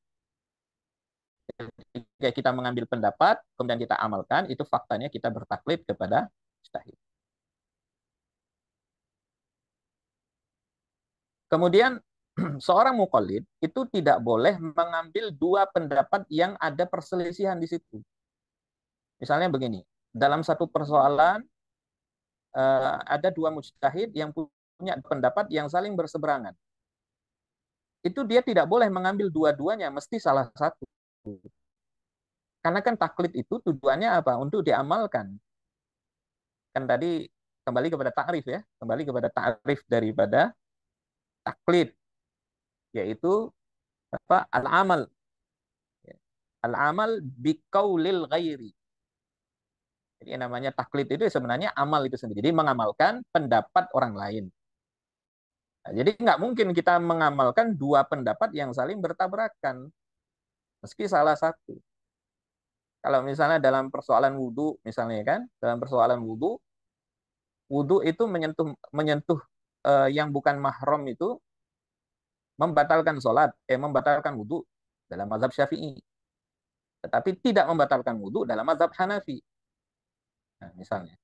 ketika kita mengambil pendapat, kemudian kita amalkan, itu faktanya kita bertaklid kepada mujtahid. Kemudian seorang muqallid itu tidak boleh mengambil dua pendapat yang ada perselisihan di situ. Misalnya begini, dalam satu persoalan ada dua mujtahid yang punya pendapat yang saling berseberangan. Itu dia tidak boleh mengambil dua-duanya, mesti salah satu. Karena kan taklid itu tujuannya apa? Untuk diamalkan. Kan tadi kembali kepada ta'rif ya, kembali kepada ta'rif daripada taklid, yaitu apa? Al-amal. Al-amal biqaulil ghairi. Jadi yang namanya taklid itu sebenarnya amal itu sendiri. Jadi mengamalkan pendapat orang lain. Nah, jadi nggak mungkin kita mengamalkan dua pendapat yang saling bertabrakan, meski salah satu. Kalau misalnya dalam persoalan wudhu, misalnya kan, dalam persoalan wudhu, wudhu itu menyentuh yang bukan mahram itu membatalkan sholat, membatalkan wudhu dalam mazhab Syafi'i. Tetapi tidak membatalkan wudhu dalam mazhab Hanafi. Nah, misalnya.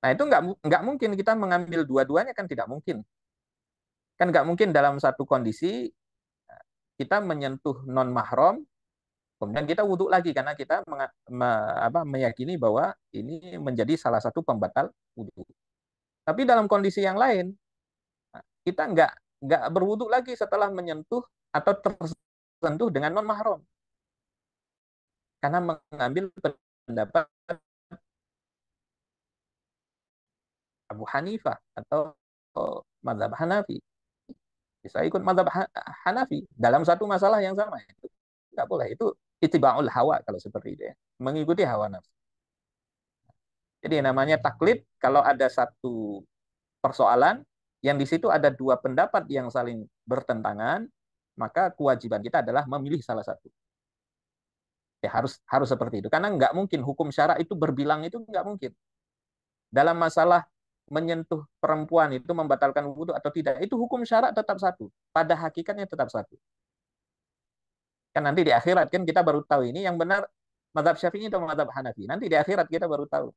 Nah, itu nggak mungkin kita mengambil dua-duanya, kan tidak mungkin. Kan nggak mungkin dalam satu kondisi kita menyentuh non mahram, kemudian kita wudhu lagi karena kita meyakini bahwa ini menjadi salah satu pembatal wudhu. Tapi dalam kondisi yang lain, kita nggak berwudhu lagi setelah menyentuh atau tersentuh dengan non mahram, karena mengambil pendapat Abu Hanifah atau mazhab Hanafi. Bisa ikut mazhab Hanafi dalam satu masalah yang sama. Itu nggak boleh. Itu itiba'ul hawa kalau seperti itu ya. Mengikuti hawa nafsu. Jadi namanya taklid kalau ada satu persoalan yang di situ ada dua pendapat yang saling bertentangan, maka kewajiban kita adalah memilih salah satu. Ya harus seperti itu. Karena nggak mungkin hukum syara itu berbilang, itu nggak mungkin. Dalam masalah menyentuh perempuan itu membatalkan wudhu atau tidak, itu hukum syarak tetap satu. Pada hakikatnya tetap satu. Kan nanti di akhirat kan kita baru tahu ini yang benar mazhab Syafi'i atau mazhab Hanafi. Nanti di akhirat kita baru tahu.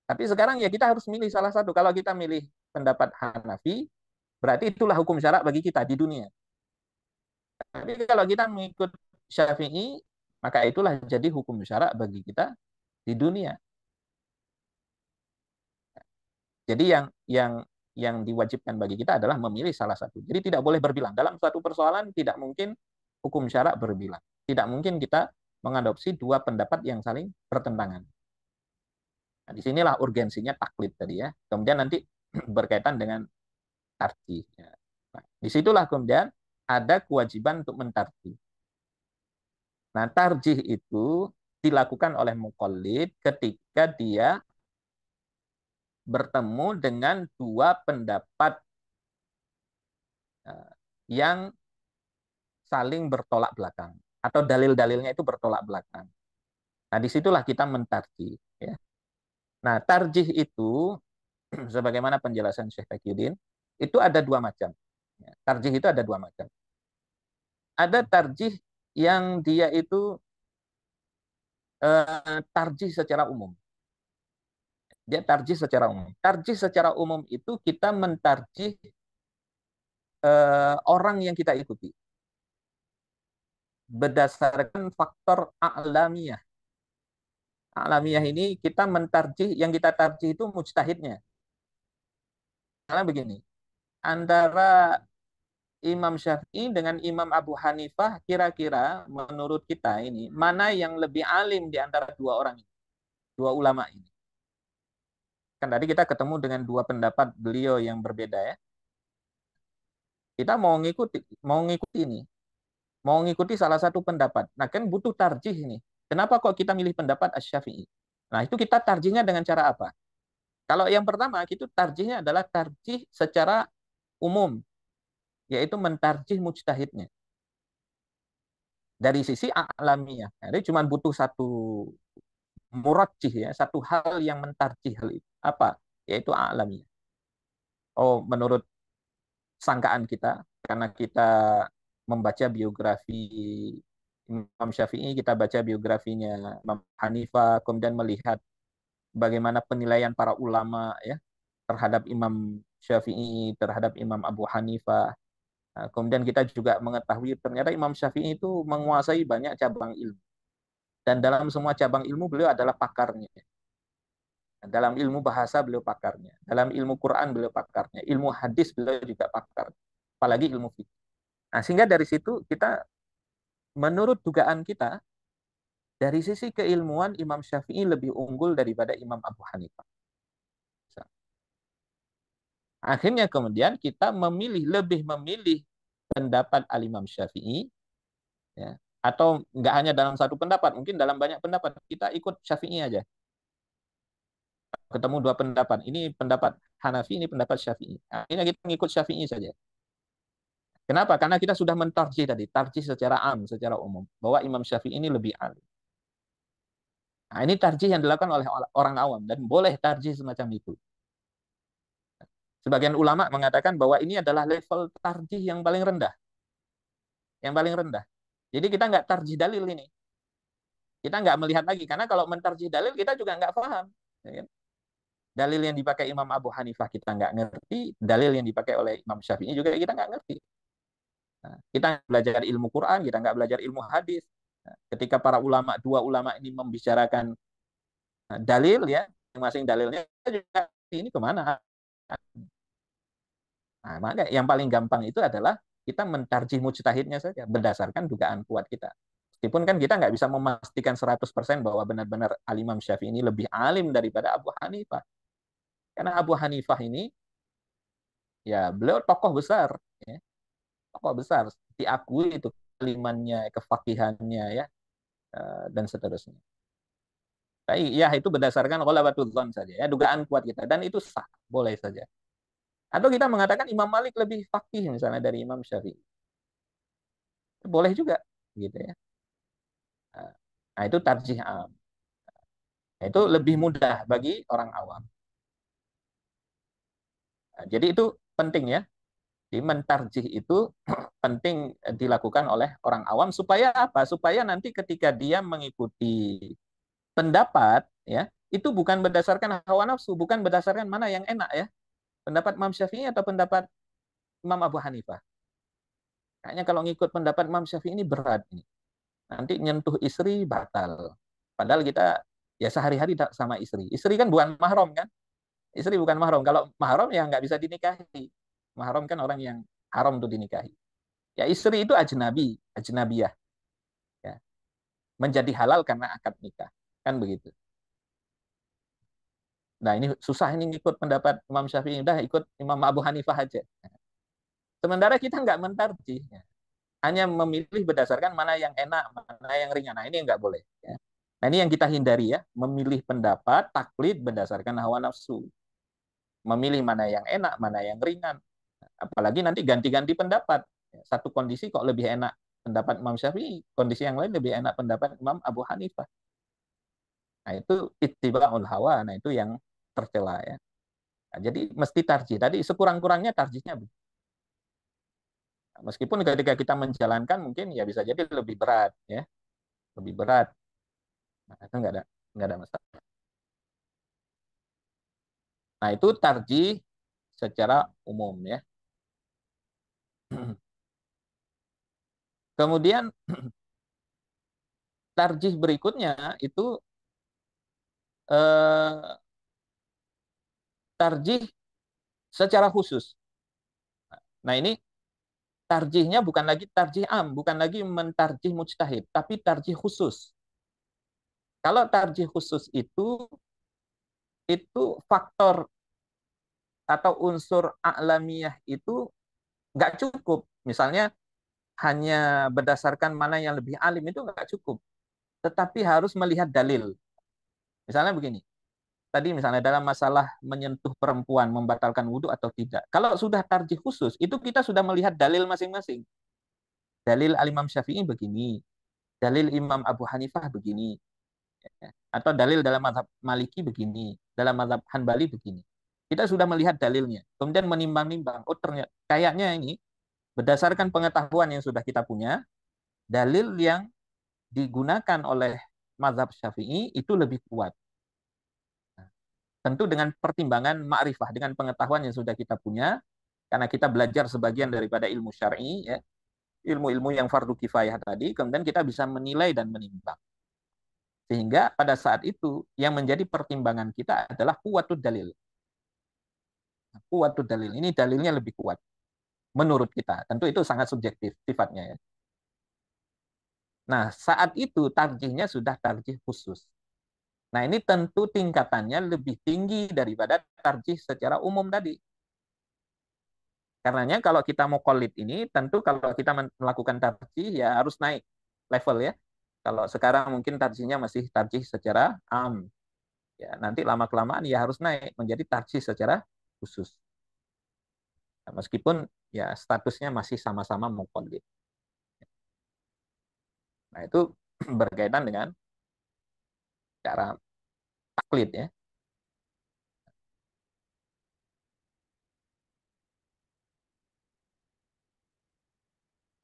Tapi sekarang ya kita harus milih salah satu. Kalau kita milih pendapat Hanafi, berarti itulah hukum syarak bagi kita di dunia. Tapi kalau kita mengikut Syafi'i, maka itulah jadi hukum syarak bagi kita di dunia. Jadi yang diwajibkan bagi kita adalah memilih salah satu. Jadi tidak boleh berbilang. Dalam suatu persoalan tidak mungkin hukum syarak berbilang. Tidak mungkin kita mengadopsi dua pendapat yang saling bertentangan. Nah, disinilah urgensinya taklid tadi ya. Kemudian nanti berkaitan dengan tarjih. Nah, disitulah kemudian ada kewajiban untuk mentarjih. Nah, tarjih itu dilakukan oleh muqallid ketika dia bertemu dengan dua pendapat yang saling bertolak belakang atau dalil-dalilnya itu bertolak belakang. Nah, disitulah kita mentarjih. Ya. Nah, tarjih itu sebagaimana penjelasan Syekh Taqiyuddin itu ada dua macam. Ya, tarjih itu ada dua macam. Ada tarjih yang dia itu tarjih secara umum. Dia tarjih secara umum. Tarjih secara umum itu kita mentarjih orang yang kita ikuti berdasarkan faktor a'lamiyah. A'lamiyah ini kita mentarjih, yang kita tarjih itu mujtahidnya. Karena begini, antara Imam Syafi'i dengan Imam Abu Hanifah, kira-kira menurut kita ini, mana yang lebih alim di antara dua orang ini, dua ulama ini. Kan tadi kita ketemu dengan dua pendapat beliau yang berbeda ya. Kita mau ngikuti ini, mau ngikuti salah satu pendapat. Nah, kan butuh tarjih ini. Kenapa kok kita milih pendapat Asy-Syafi'i? Nah, itu kita tarjihnya dengan cara apa? Kalau yang pertama, itu tarjihnya adalah tarjih secara umum, yaitu mentarjih mujtahidnya. Dari sisi alamiah. Jadi cuma butuh satu murajjih ya, satu hal yang mentarjih hal itu. Apa? Yaitu alamiah. Oh, menurut sangkaan kita, karena kita membaca biografi Imam Syafi'i, kita baca biografinya Imam Hanifah, kemudian melihat bagaimana penilaian para ulama ya terhadap Imam Syafi'i, terhadap Imam Abu Hanifah. Nah, kemudian kita juga mengetahui ternyata Imam Syafi'i itu menguasai banyak cabang ilmu. Dan dalam semua cabang ilmu beliau adalah pakarnya. Dalam ilmu bahasa beliau pakarnya. Dalam ilmu Quran beliau pakarnya. Ilmu hadis beliau juga pakar. Apalagi ilmu fikih. Nah, sehingga dari situ kita, menurut dugaan kita, dari sisi keilmuan Imam Syafi'i lebih unggul daripada Imam Abu Hanifah. Akhirnya kemudian kita lebih memilih pendapat Al-Imam Syafi'i, ya, atau nggak hanya dalam satu pendapat, mungkin dalam banyak pendapat, kita ikut Syafi'i aja. Ketemu dua pendapat, ini pendapat Hanafi, ini pendapat Syafi'i. Akhirnya kita ngikut Syafi'i saja. Kenapa? Karena kita sudah mentarjih tadi, tarjih secara secara umum, bahwa Imam Syafi'i ini lebih alim. Nah, ini tarjih yang dilakukan oleh orang awam, dan boleh tarjih semacam itu. Sebagian ulama mengatakan bahwa ini adalah level tarjih yang paling rendah. Yang paling rendah. Jadi kita nggak tarjih dalil ini. Kita nggak melihat lagi. Karena kalau mentarjih dalil, kita juga nggak paham. Ya kan? Dalil yang dipakai Imam Abu Hanifah kita nggak ngerti. Dalil yang dipakai oleh Imam Syafi'i juga kita nggak ngerti. Nah, kita belajar ilmu Quran, kita nggak belajar ilmu hadis. Nah, ketika para ulama, dua ulama ini membicarakan dalil, ya, masing-masing dalilnya, kita juga ini kemana? Nah, maka yang paling gampang itu adalah kita mentarjih mujtahidnya saja berdasarkan dugaan kuat kita. Meskipun kan kita nggak bisa memastikan 100% bahwa benar-benar Al-Imam Syafi'i ini lebih alim daripada Abu Hanifah. Karena Abu Hanifah ini, ya beliau tokoh besar. Ya. Tokoh besar. Diakui itu kalimannya, kefakihannya, ya, dan seterusnya. Baik, ya itu berdasarkan ghalabatul dzan saja, ya, dugaan kuat kita. Dan itu sah, boleh saja. Atau kita mengatakan Imam Malik lebih fakih misalnya dari Imam Syafi'i. Boleh juga gitu ya. Nah, itu tarjih am. Itu lebih mudah bagi orang awam. Nah, jadi itu penting ya. Di mentarjih itu penting dilakukan oleh orang awam supaya apa? Supaya nanti ketika dia mengikuti pendapat ya, itu bukan berdasarkan hawa nafsu, bukan berdasarkan mana yang enak ya. Pendapat Imam Syafi'i atau pendapat Imam Abu Hanifah. Kayaknya kalau ngikut pendapat Imam Syafi'i ini berat ini. Nanti nyentuh istri batal. Padahal kita ya sehari-hari sama istri. Istri kan bukan mahram kan? Istri bukan mahram. Kalau mahram ya nggak bisa dinikahi. Mahram kan orang yang haram untuk dinikahi. Ya istri itu ajnabi, ajnabiyah. Ya. Menjadi halal karena akad nikah. Kan begitu. Nah ini susah ini ngikut pendapat Imam Syafi'i. Udah ikut Imam Abu Hanifah aja. Sementara kita nggak mentarjih. Hanya memilih berdasarkan mana yang enak, mana yang ringan. Nah ini nggak boleh. Ya. Nah ini yang kita hindari ya. Memilih pendapat, taklid berdasarkan hawa nafsu. Memilih mana yang enak, mana yang ringan. Apalagi nanti ganti-ganti pendapat. Satu kondisi kok lebih enak pendapat Imam Syafi'i, kondisi yang lain lebih enak pendapat Imam Abu Hanifah. Nah itu ittiba'ul hawa, nah itu yang tercela ya. Nah, jadi mesti tarjih. Tadi sekurang-kurangnya tarjihnya. Meskipun ketika kita menjalankan mungkin ya bisa jadi lebih berat ya, lebih berat. Nah, itu nggak ada masalah. Nah itu tarjih secara umum ya. Kemudian tarjih berikutnya itu eh, tarjih secara khusus. Nah ini tarjihnya bukan lagi tarjih am, bukan lagi mentarjih mujtahid, tapi tarjih khusus. Kalau tarjih khusus itu faktor atau unsur a'lamiyah itu nggak cukup. Misalnya hanya berdasarkan mana yang lebih alim itu nggak cukup, tetapi harus melihat dalil. Misalnya begini, tadi misalnya dalam masalah menyentuh perempuan membatalkan wudhu atau tidak. Kalau sudah tarjih khusus, itu kita sudah melihat dalil masing-masing. Dalil Al-Imam Syafi'i begini, dalil Imam Abu Hanifah begini, atau dalil dalam mazhab Maliki begini, dalam mazhab Hanbali begini. Kita sudah melihat dalilnya, kemudian menimbang-nimbang. Oh ternyata kayaknya ini berdasarkan pengetahuan yang sudah kita punya, dalil yang digunakan oleh mazhab Syafi'i itu lebih kuat. Tentu dengan pertimbangan ma'rifah, dengan pengetahuan yang sudah kita punya, karena kita belajar sebagian daripada ilmu syar'i, ya, ilmu-ilmu yang fardu kifayah tadi, kemudian kita bisa menilai dan menimbang. Sehingga pada saat itu yang menjadi pertimbangan kita adalah kuwatud dalil. Kuwatud dalil ini dalilnya lebih kuat menurut kita. Tentu itu sangat subjektif sifatnya ya. Nah, saat itu tarjihnya sudah tarjih khusus. Nah, ini tentu tingkatannya lebih tinggi daripada tarjih secara umum tadi. Karenanya kalau kita mau kolid ini, tentu kalau kita melakukan tarjih ya harus naik level ya. Kalau sekarang mungkin tarjihnya masih tarjih secara am. Ya, nanti lama-kelamaan ya harus naik menjadi tarjih secara khusus. Nah, meskipun ya statusnya masih sama-sama muqallid. Nah, itu berkaitan dengan cara taklid ya.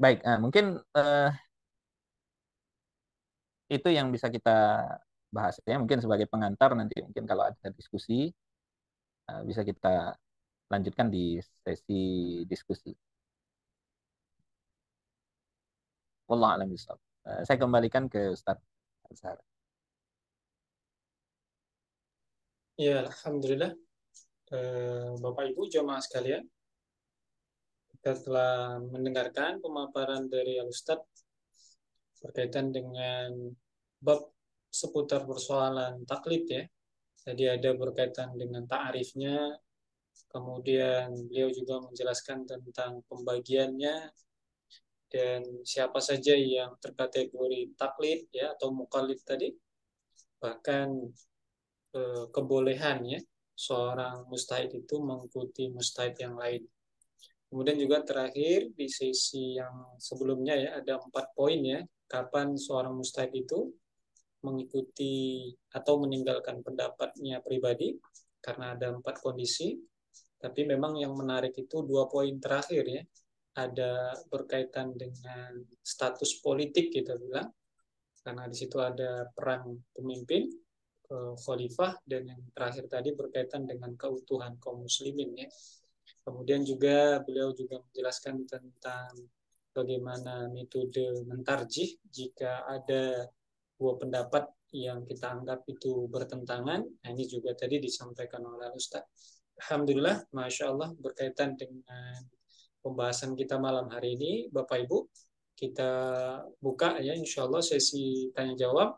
Baik, mungkin itu yang bisa kita bahas ya. Mungkin sebagai pengantar nanti mungkin kalau ada diskusi bisa kita lanjutkan di sesi diskusi. Wallahu a'lam bishawab. Saya kembalikan ke Ustaz Azhar. Ya, Alhamdulillah. Bapak Ibu jamaah sekalian, kita telah mendengarkan pemaparan dari Al-Ustadz berkaitan dengan bab seputar persoalan taklid ya. Jadi ada berkaitan dengan ta'arifnya, kemudian beliau juga menjelaskan tentang pembagiannya dan siapa saja yang terkategori taklid ya atau mukallid tadi, bahkan kebolehannya seorang mustahid itu mengikuti mustahid yang lain. Kemudian juga terakhir di sesi yang sebelumnya ya ada 4 poin ya, kapan seorang mustahid itu mengikuti atau meninggalkan pendapatnya pribadi karena ada 4 kondisi. Tapi memang yang menarik itu 2 poin terakhir ya. Ada berkaitan dengan status politik kita bilang, karena di situ ada perang pemimpin, khalifah, dan yang terakhir tadi berkaitan dengan keutuhan kaum muslimin ya. Kemudian juga beliau juga menjelaskan tentang bagaimana metode mentarjih jika ada 2 pendapat yang kita anggap itu bertentangan. Nah, ini juga tadi disampaikan oleh Ustaz. Alhamdulillah, Masya Allah, berkaitan dengan pembahasan kita malam hari ini, Bapak Ibu, kita buka ya, insya Allah sesi tanya jawab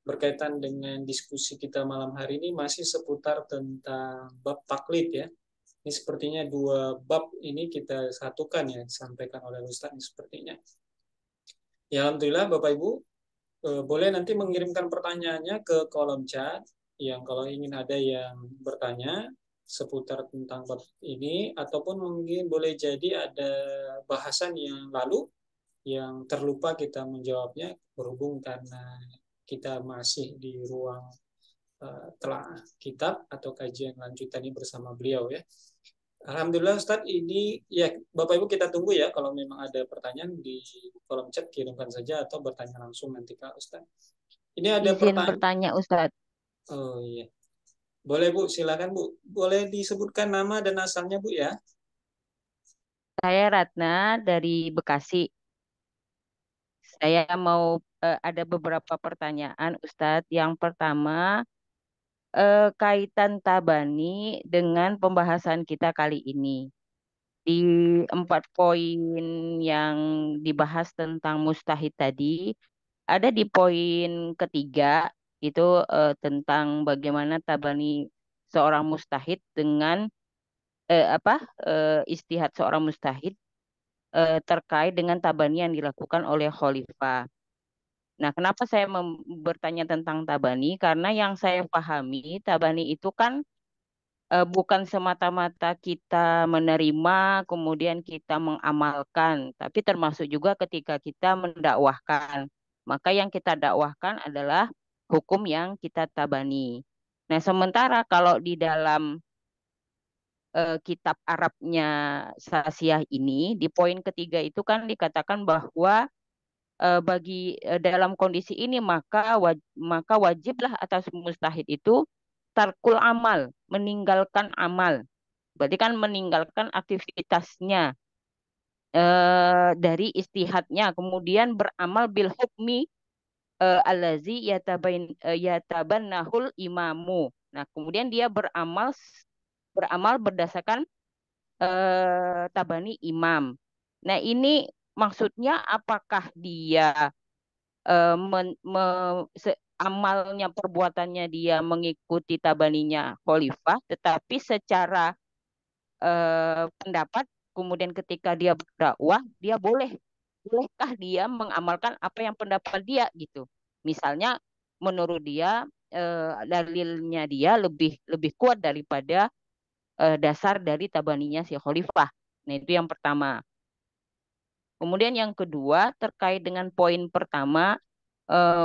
berkaitan dengan diskusi kita malam hari ini masih seputar tentang bab taklid ya. Ini sepertinya 2 bab ini kita satukan ya, disampaikan oleh Ustaz ini sepertinya. Ya, Alhamdulillah Bapak Ibu, boleh nanti mengirimkan pertanyaannya ke kolom chat, yang kalau ingin ada yang bertanya seputar tentang bab ini, ataupun mungkin boleh jadi ada bahasan yang lalu yang terlupa kita menjawabnya, berhubung karena kita masih di ruang telah kitab atau kajian lanjutan ini bersama beliau ya. Alhamdulillah Ustadz, ini ya Bapak Ibu kita tunggu ya, kalau memang ada pertanyaan di kolom chat kirimkan saja atau bertanya langsung nanti ke Ustadz. Ini ada Izin pertanyaan. bertanya Ustadz. Oh iya. Boleh Bu, silakan Bu. Boleh disebutkan nama dan asalnya Bu ya. Saya Ratna dari Bekasi. Saya mau ada beberapa pertanyaan Ustadz. Yang pertama, kaitan tabani dengan pembahasan kita kali ini. Di 4 poin yang dibahas tentang mustahid tadi, ada di poin ketiga itu tentang bagaimana tabani seorang mustahid dengan istihad seorang mustahid terkait dengan tabani yang dilakukan oleh khalifah. Nah, kenapa saya bertanya tentang tabani? Karena yang saya pahami, tabani itu kan bukan semata-mata kita menerima, kemudian kita mengamalkan, tapi termasuk juga ketika kita mendakwahkan. Maka yang kita dakwahkan adalah hukum yang kita tabani. Nah, sementara kalau di dalam kitab Arabnya Sasiyah ini, di poin ketiga itu kan dikatakan bahwa dalam kondisi ini maka wajiblah atas mustahid itu tarkul amal, meninggalkan amal. Berarti kan meninggalkan aktivitasnya dari istihadnya, kemudian beramal bil hukmi allazi yatabannahul imamu. Nah, kemudian dia beramal berdasarkan tabani imam. Nah, ini maksudnya apakah dia eh, men- me- amalnya, perbuatannya dia mengikuti tabaninya khalifah, tetapi secara pendapat, kemudian ketika dia berdakwah, dia bolehkah dia mengamalkan apa yang pendapat dia gitu. Misalnya menurut dia dalilnya dia lebih lebih kuat daripada dasar dari tabaninya si khalifah. Nah, itu yang pertama. Kemudian yang kedua terkait dengan poin pertama,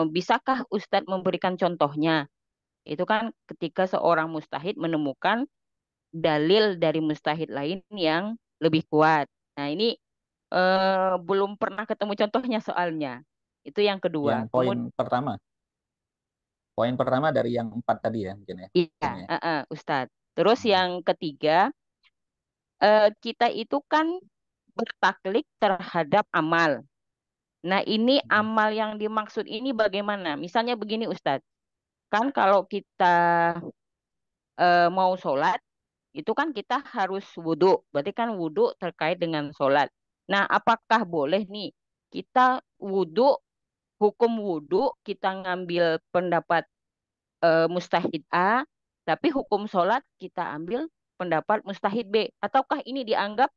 bisakah Ustadz memberikan contohnya? Itu kan ketika seorang mustahid menemukan dalil dari mustahid lain yang lebih kuat. Nah, ini belum pernah ketemu contohnya soalnya. Itu yang Yang kedua. poin Kemudian, pertama, poin pertama dari yang 4 tadi ya mungkin ya. iya, Ini ya. Ustadz. Terus Hmm. yang ketiga, kita itu kan bertaklid terhadap amal. Nah, ini Hmm. amal yang dimaksud ini bagaimana? Misalnya begini, Ustadz. Kan kalau kita mau sholat, itu kan kita harus wudhu. Berarti kan wudhu terkait dengan sholat. Nah, apakah boleh nih kita wudhu, hukum wudhu, kita ngambil pendapat mustahid A, tapi hukum sholat kita ambil pendapat mustahid B. Ataukah ini dianggap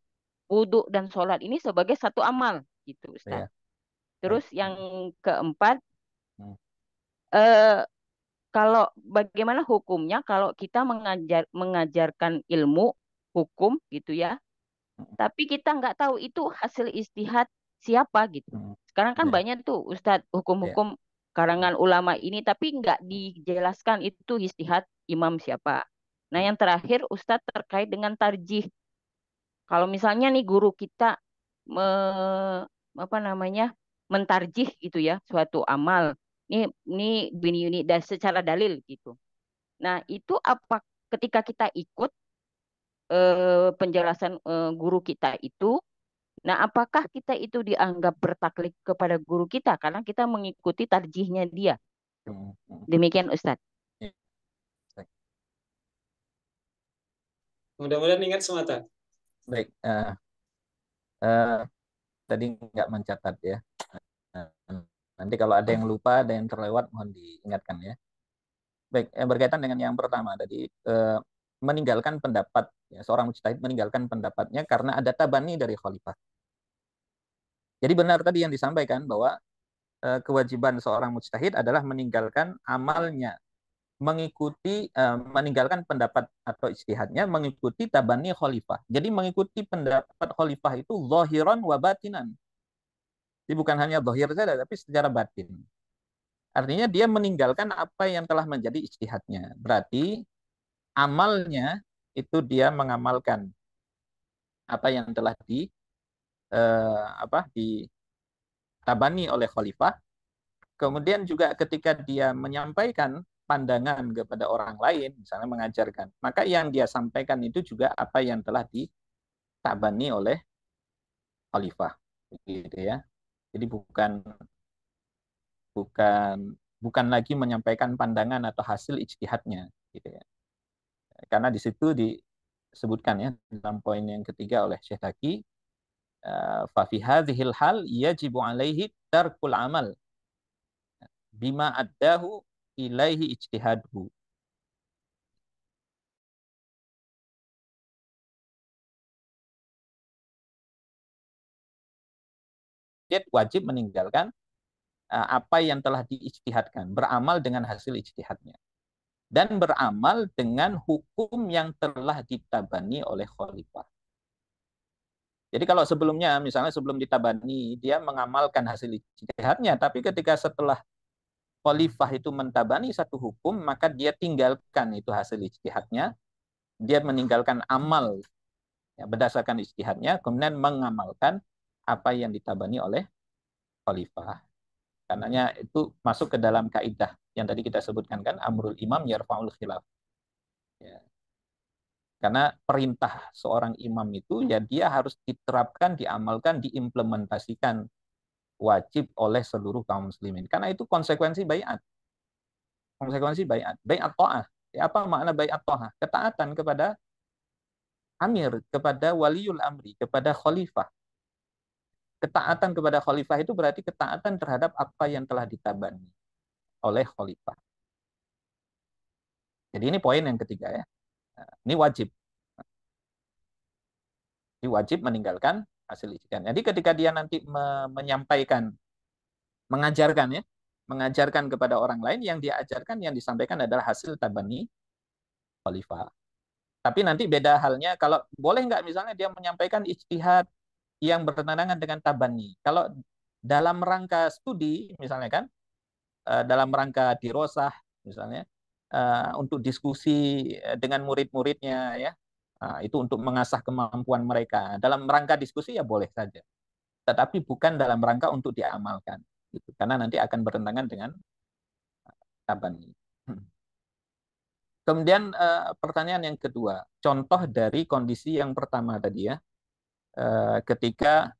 wudhu dan sholat ini sebagai satu amal? Gitu, Ustaz. Iya, baik. Terus yang keempat, Hmm. eh, kalau bagaimana hukumnya kalau kita mengajarkan ilmu hukum gitu ya, Hmm. tapi kita nggak tahu itu hasil istihad siapa gitu. Hmm. Sekarang kan Iya, banyak tuh Ustadz iya. hukum-hukum. karangan ulama ini, tapi nggak dijelaskan itu ijtihad imam siapa. Nah, yang terakhir Ustadz terkait dengan tarjih. Kalau misalnya nih guru kita me, apa namanya mentarjih gitu ya suatu amal, ini ini dan secara dalil gitu. Nah, itu apa ketika kita ikut penjelasan guru kita itu, nah apakah kita itu dianggap bertaklid kepada guru kita karena kita mengikuti tarjihnya dia? Hmm, hmm. Demikian Ustadz. Iya, baik. Mudah-mudahan ingat semata. Baik, eh, tadi nggak mencatat ya. Nanti kalau ada yang lupa, ada yang terlewat, mohon diingatkan ya. Baik, berkaitan dengan yang pertama tadi, meninggalkan pendapat, ya, seorang mujtahid meninggalkan pendapatnya karena ada tabani dari khalifah. Jadi benar tadi yang disampaikan bahwa kewajiban seorang mujtahid adalah meninggalkan amalnya, meninggalkan pendapat atau ijtihadnya, mengikuti tabani khalifah. Jadi mengikuti pendapat khalifah itu zahiran wa batinan. Jadi bukan hanya zahir saja, tapi secara batin. Artinya dia meninggalkan apa yang telah menjadi ijtihadnya. Berarti amalnya itu dia mengamalkan apa yang telah ditabani oleh khalifah. Kemudian juga ketika dia menyampaikan pandangan kepada orang lain, misalnya mengajarkan, maka yang dia sampaikan itu juga apa yang telah ditabani oleh khalifah, gitu ya. Jadi bukan bukan bukan lagi menyampaikan pandangan atau hasil ijtihadnya, gitu ya. Karena di situ disebutkan ya dalam poin yang ketiga oleh Syekh Taki, fa fi hadhil hal yajibu alaihi tarkul amal bima addahu ilaihi ijtihadhu. Dia wajib meninggalkan apa yang telah diijtihadkan, beramal dengan hasil ijtihadnya, dan beramal dengan hukum yang telah ditabani oleh khalifah. Jadi kalau sebelumnya, misalnya sebelum ditabani, dia mengamalkan hasil ijtihadnya, tapi ketika setelah khalifah itu mentabani satu hukum, maka dia tinggalkan itu hasil ijtihadnya, dia meninggalkan amal ya, berdasarkan ijtihadnya, kemudian mengamalkan apa yang ditabani oleh khalifah. Karenanya itu masuk ke dalam kaidah yang tadi kita sebutkan kan, amrul imam yarfa'ul khilaf. Ya. Karena perintah seorang imam itu ya dia harus diterapkan, diamalkan, diimplementasikan wajib oleh seluruh kaum muslimin. Karena itu konsekuensi baiat. Konsekuensi baiat. Baiat ta'ah. Ya, apa makna baiat ta'ah? Ketaatan kepada amir, kepada waliul amri, kepada khalifah. Ketaatan kepada khalifah itu berarti ketaatan terhadap apa yang telah ditabani oleh khalifah. Jadi ini poin yang ketiga ya. Ini wajib. Ini wajib meninggalkan hasil ijtihad. Jadi ketika dia nanti menyampaikan, mengajarkan ya, mengajarkan kepada orang lain, yang dia ajarkan, yang disampaikan adalah hasil tabani khalifah. Tapi nanti beda halnya kalau boleh nggak misalnya dia menyampaikan ijtihad yang bertentangan dengan tabani. Kalau dalam rangka studi misalnya kan, dalam rangka dirosah misalnya, untuk diskusi dengan murid-muridnya ya, itu untuk mengasah kemampuan mereka. Dalam rangka diskusi ya boleh saja. Tetapi bukan dalam rangka untuk diamalkan. Gitu. Karena nanti akan bertentangan dengan tabani. Kemudian pertanyaan yang kedua, contoh dari kondisi yang pertama tadi ya, ketika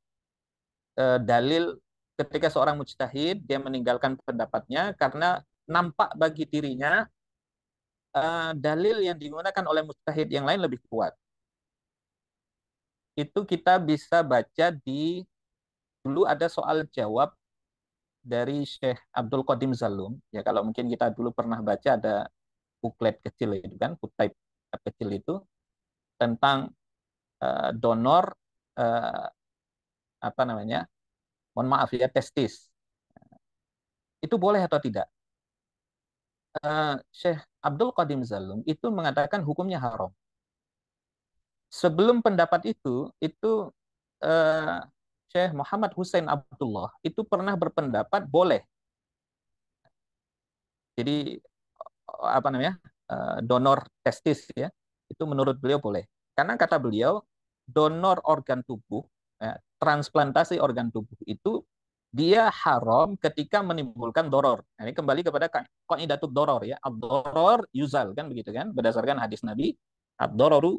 dalil, ketika seorang mujtahid dia meninggalkan pendapatnya karena nampak bagi dirinya dalil yang digunakan oleh mujtahid yang lain lebih kuat. Itu kita bisa baca di, dulu ada soal jawab dari Syekh Abdul Qadim Zalum. Ya kalau mungkin kita dulu pernah baca, ada buklet kecil itu kan, kutip kecil itu tentang donor apa namanya? Mohon maaf ya, testis. Itu boleh atau tidak? Syekh Abdul Qadim Zalum itu mengatakan hukumnya haram. Sebelum pendapat itu Syekh Muhammad Hussein Abdullah itu pernah berpendapat boleh. Jadi apa namanya, donor testis ya, itu menurut beliau boleh. Karena kata beliau donor organ tubuh, ya, transplantasi organ tubuh itu dia haram ketika menimbulkan doror. Nah, ini kembali kepada qaidatul doror ya, ad-doror yuzal kan begitu kan, berdasarkan hadis Nabi, ad-dororu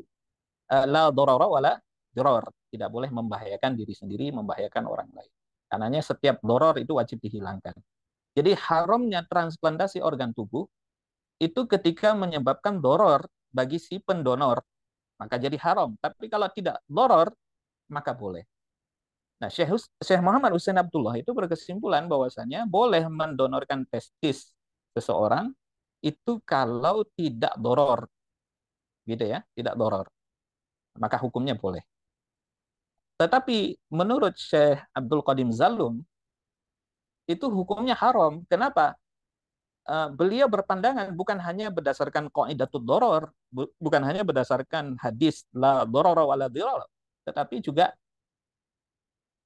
la dorora wala doror, tidak boleh membahayakan diri sendiri, membahayakan orang lain. Karenanya setiap doror itu wajib dihilangkan. Jadi haramnya transplantasi organ tubuh itu ketika menyebabkan doror bagi si pendonor, maka jadi haram. Tapi kalau tidak doror, maka boleh. Nah, Syekh Muhammad Hussein Abdullah itu berkesimpulan bahwasanya boleh mendonorkan testis seseorang itu kalau tidak doror, gitu ya, tidak doror, maka hukumnya boleh. Tetapi menurut Syekh Abdul Qadim Zalum itu hukumnya haram. Kenapa? Beliau berpandangan bukan hanya berdasarkan qaidatud doror, bukan hanya berdasarkan hadis la dorora wala dirara, tetapi juga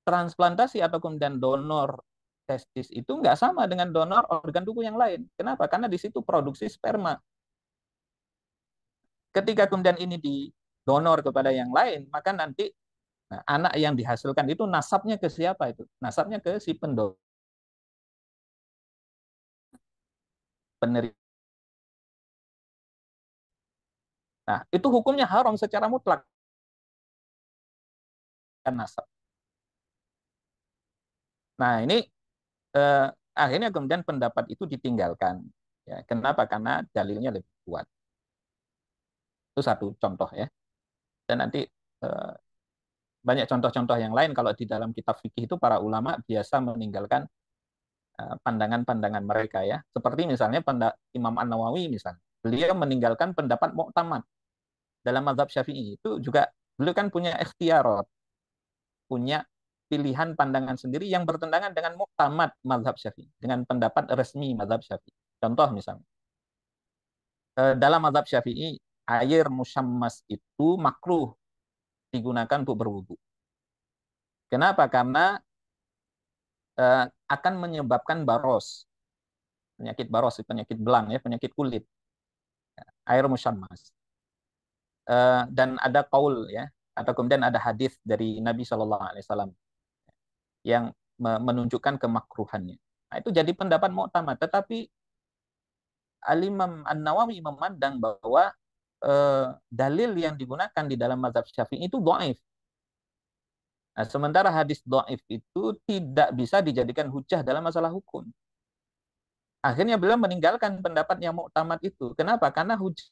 transplantasi atau kemudian donor testis itu nggak sama dengan donor organ tubuh yang lain. Kenapa? Karena di situ produksi sperma. Ketika kemudian ini didonor kepada yang lain, maka nanti anak yang dihasilkan itu nasabnya ke siapa itu? Nasabnya ke si penerima. Nah, itu hukumnya haram secara mutlak kan nasab. Nah, ini eh, akhirnya kemudian pendapat itu ditinggalkan. Ya, kenapa? Karena dalilnya lebih kuat. Itu satu contoh ya. Dan nanti eh, banyak contoh-contoh yang lain kalau di dalam kitab fikih itu para ulama biasa meninggalkan pandangan-pandangan mereka ya. Seperti misalnya Imam An-Nawawi misalnya. Beliau meninggalkan pendapat mu'tamad dalam mazhab Syafi'i. Itu juga beliau kan punya ikhtiarat, punya pilihan pandangan sendiri yang bertentangan dengan mu'tamad mazhab Syafi'i, dengan pendapat resmi mazhab Syafi'i. Contoh misalnya, dalam mazhab Syafi'i air musyammas itu makruh digunakan untuk berwudu. Kenapa? Karena akan menyebabkan baros, penyakit belang ya, penyakit kulit, air musyammas. Dan ada qaul ya, atau kemudian ada hadis dari Nabi Shallallahu Alaihi Wasallam yang menunjukkan kemakruhannya. Nah, itu jadi pendapat mu'tamad. Tetapi Al-Imam An-Nawawi memandang bahwa dalil yang digunakan di dalam mazhab Syafi'i itu dhaif. Nah, sementara hadis dhaif itu tidak bisa dijadikan hujah dalam masalah hukum. Akhirnya beliau meninggalkan pendapat yang mu'tamad itu. Kenapa? Karena hujah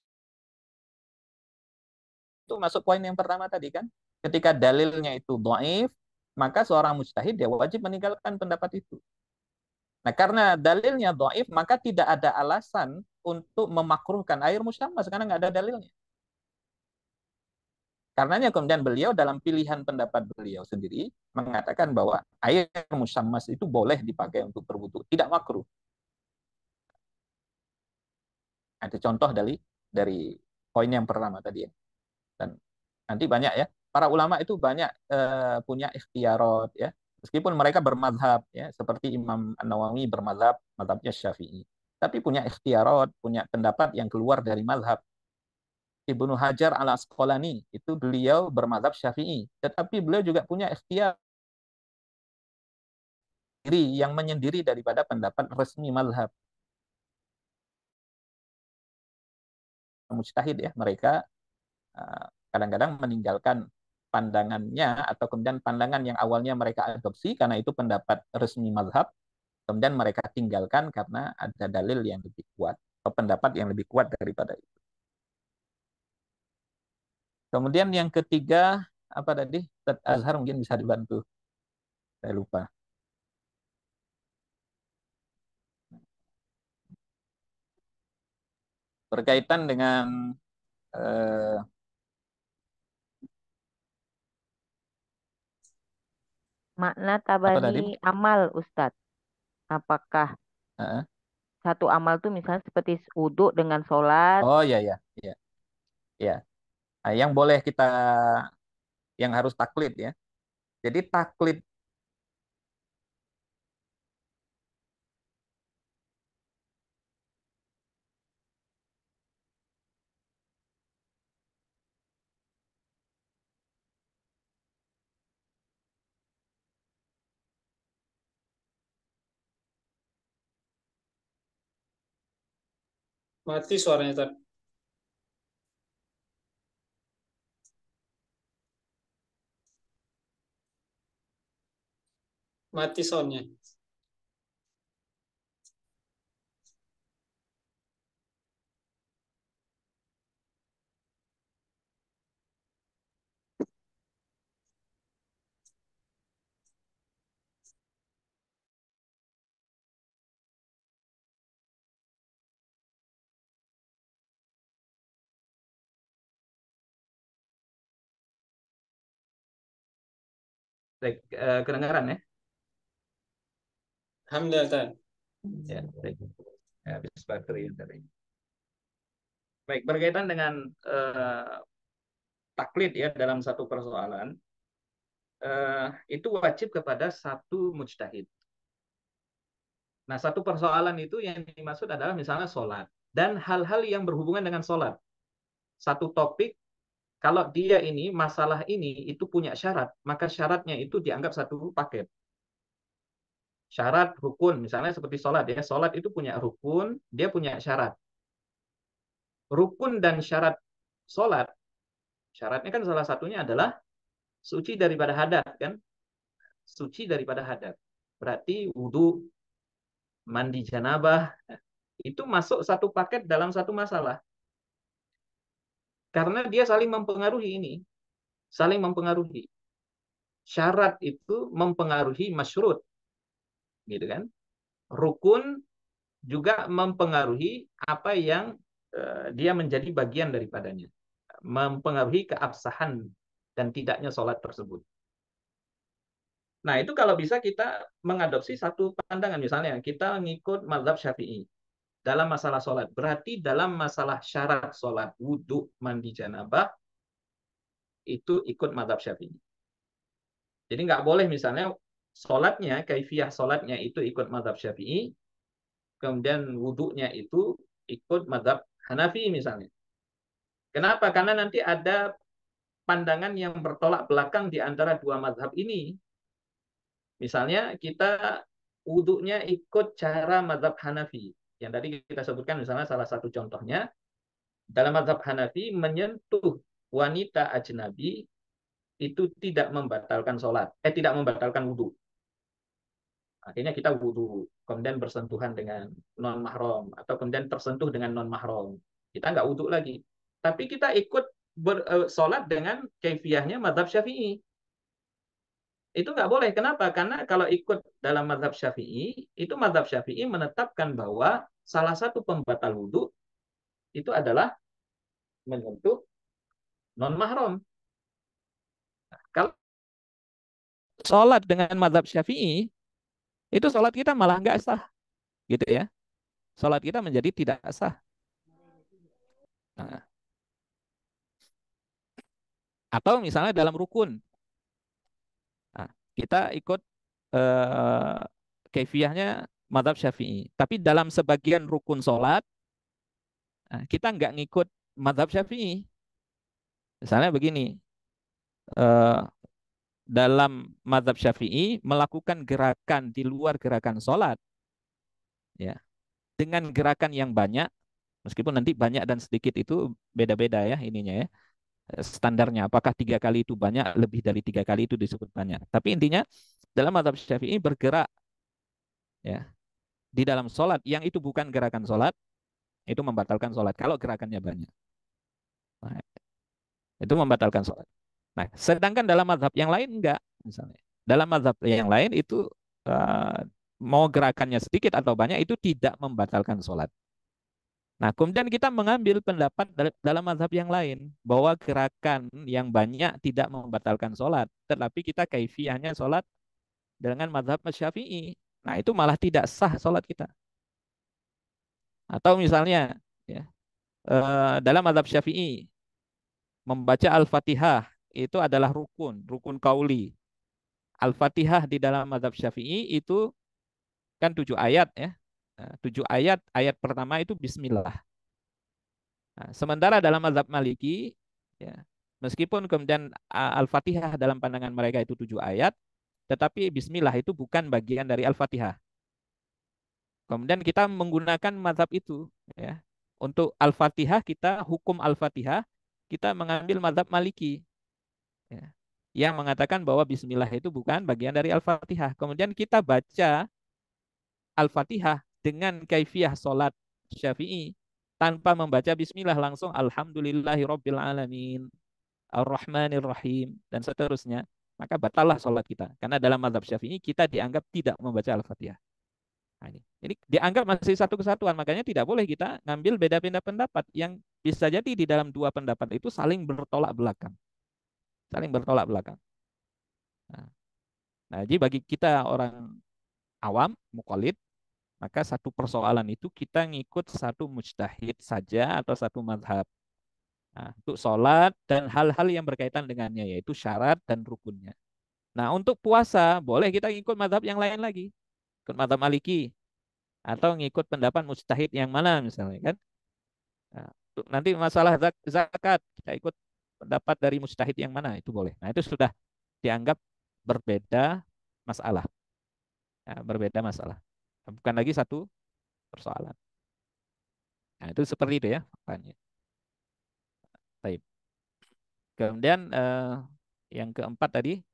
itu masuk poin yang pertama tadi kan. Ketika dalilnya itu dhaif, maka seorang mujtahid dia wajib meninggalkan pendapat itu. Nah, karena dalilnya dhaif, maka tidak ada alasan untuk memakruhkan air musyammas karena nggak ada dalilnya. Karenanya kemudian beliau dalam pilihan pendapat beliau sendiri mengatakan bahwa air musyammas itu boleh dipakai untuk berwudu, tidak makruh. Ada contoh dari poin yang pertama tadi ya. Dan nanti banyak ya, para ulama itu banyak punya ikhtiarat ya. Meskipun mereka bermadhab ya, seperti Imam An-Nawawi bermadhab, madhabnya Syafi'i. Tapi punya ikhtiarat, punya pendapat yang keluar dari madhab. Ibnu Hajar al-Asqalani itu beliau bermadhab Syafi'i, tetapi beliau juga punya ikhtiar yang menyendiri daripada pendapat resmi madhab. Mujtahid ya, mereka kadang-kadang meninggalkan pandangannya atau kemudian pandangan yang awalnya mereka adopsi karena itu pendapat resmi madhab, kemudian mereka tinggalkan karena ada dalil yang lebih kuat atau pendapat yang lebih kuat daripada itu. Kemudian yang ketiga apa tadi? Ustaz Azhar mungkin bisa dibantu. Saya lupa. Berkaitan dengan eh, Makna apa tadi? tabani amal, Ustadz. Apakah Uh, satu amal tuh misalnya seperti wudhu dengan sholat? oh ya ya ya ya. Nah, yang boleh kita yang harus taklid ya. Jadi taklid Mati suaranya tadi. Mati soundnya. Baik, kedengaran ya? Alhamdulillah Tan. Ya, baik. Ya, habis baterai tadi. Baik, berkaitan dengan taklid ya dalam satu persoalan, itu wajib kepada satu mujtahid. Nah, satu persoalan itu yang dimaksud adalah misalnya sholat dan hal-hal yang berhubungan dengan sholat. Satu topik, kalau dia ini masalah ini itu punya syarat, maka syaratnya itu dianggap satu paket. Syarat rukun, misalnya seperti sholat ya, sholat itu punya rukun, dia punya syarat. Rukun dan syarat sholat, syaratnya kan salah satunya adalah suci daripada hadat kan, suci daripada hadat. Berarti wudhu, mandi janabah, itu masuk satu paket dalam satu masalah. Karena dia saling mempengaruhi ini, saling mempengaruhi. Syarat itu mempengaruhi masyrut, gitu kan? Rukun juga mempengaruhi apa yang dia menjadi bagian daripadanya, mempengaruhi keabsahan dan tidaknya sholat tersebut. Nah, itu kalau bisa kita mengadopsi satu pandangan, misalnya kita ngikut mazhab Syafi'i dalam masalah sholat. Berarti dalam masalah syarat sholat, wudhu, mandi janabah, itu ikut mazhab Syafi'i. Jadi nggak boleh misalnya sholatnya, kaifiyah sholatnya itu ikut mazhab Syafi'i, kemudian wudhunya itu ikut mazhab Hanafi misalnya. Kenapa? Karena nanti ada pandangan yang bertolak belakang di antara dua mazhab ini. Misalnya kita wudhunya ikut cara mazhab Hanafi. Yang tadi kita sebutkan misalnya salah satu contohnya, dalam mazhab Hanafi menyentuh wanita ajnabi itu tidak membatalkan sholat, tidak membatalkan wudhu. Akhirnya kita wudhu, kemudian bersentuhan dengan non mahram atau kemudian tersentuh dengan non mahram. Kita nggak wudhu lagi, tapi kita ikut sholat dengan kaifiyahnya mazhab Syafi'i. Itu nggak boleh. Kenapa? Karena kalau ikut dalam mazhab Syafi'i, itu mazhab Syafi'i menetapkan bahwa salah satu pembatal wudhu itu adalah menyentuh non mahram. Kalau sholat dengan mazhab Syafi'i, itu sholat kita malah nggak sah, gitu ya. Sholat kita menjadi tidak sah. Nah, atau misalnya dalam rukun, nah, kita ikut kaifiyahnya mazhab Syafi'i. Tapi dalam sebagian rukun sholat, nah, kita nggak ngikut mazhab Syafi'i. Misalnya begini, eh, dalam mazhab Syafi'i melakukan gerakan di luar gerakan sholat, ya, dengan gerakan yang banyak, meskipun nanti banyak dan sedikit itu beda-beda ya ininya ya, standarnya. Apakah 3 kali itu banyak, lebih dari 3 kali itu disebut banyak. Tapi intinya dalam mazhab Syafi'i bergerak ya di dalam sholat yang itu bukan gerakan sholat, itu membatalkan sholat kalau gerakannya banyak. Nah, itu membatalkan sholat. Nah, sedangkan dalam mazhab yang lain enggak, misalnya. Dalam mazhab yang lain itu uh, mau gerakannya sedikit atau banyak itu tidak membatalkan sholat. Nah, kemudian kita mengambil pendapat dalam mazhab yang lain bahwa gerakan yang banyak tidak membatalkan sholat, tetapi kita kaifiyahnya sholat dengan mazhab Syafi'i. Nah, itu malah tidak sah sholat kita. Atau misalnya ya, dalam mazhab Syafi'i membaca Al-Fatihah itu adalah rukun, rukun kauli. Al-Fatihah di dalam mazhab Syafi'i itu kan 7 ayat ya. Nah, 7 ayat, ayat pertama itu Bismillah. Nah, sementara dalam mazhab Maliki, ya, meskipun kemudian Al-Fatihah dalam pandangan mereka itu 7 ayat, tetapi Bismillah itu bukan bagian dari Al-Fatihah. Kemudian kita menggunakan mazhab itu, ya. Untuk Al-Fatihah hukum Al-Fatihah kita mengambil mazhab Maliki, ya, yang mengatakan bahwa Bismillah itu bukan bagian dari Al-Fatihah. Kemudian kita baca Al-Fatihah dengan kaifiyah sholat Syafi'i tanpa membaca Bismillah, langsung Alhamdulillahirabbil alamin, Ar-Rahmanir Rahim dan seterusnya, maka batallah sholat kita. Karena dalam mazhab Syafi'i kita dianggap tidak membaca Al-Fatihah. Nah, ini dianggap masih satu kesatuan, makanya tidak boleh kita ngambil beda-beda pendapat yang bisa jadi di dalam dua pendapat itu saling bertolak belakang. Saling bertolak belakang. Nah, jadi bagi kita orang awam, muqallid, maka satu persoalan itu kita ngikut satu mujtahid saja atau satu mazhab. Nah, untuk sholat dan hal-hal yang berkaitan dengannya, yaitu syarat dan rukunnya. Nah, untuk puasa, boleh kita ngikut mazhab yang lain lagi. Ikut mazhab Maliki. Atau ngikut pendapat mujtahid yang mana misalnya, kan? Nah, nanti masalah zakat, kita ikut pendapat dari mujtahid yang mana, itu boleh. Nah, itu sudah dianggap berbeda masalah. Nah, berbeda masalah. Bukan lagi satu persoalan. Nah, itu seperti itu ya. Baik. Kemudian yang keempat tadi,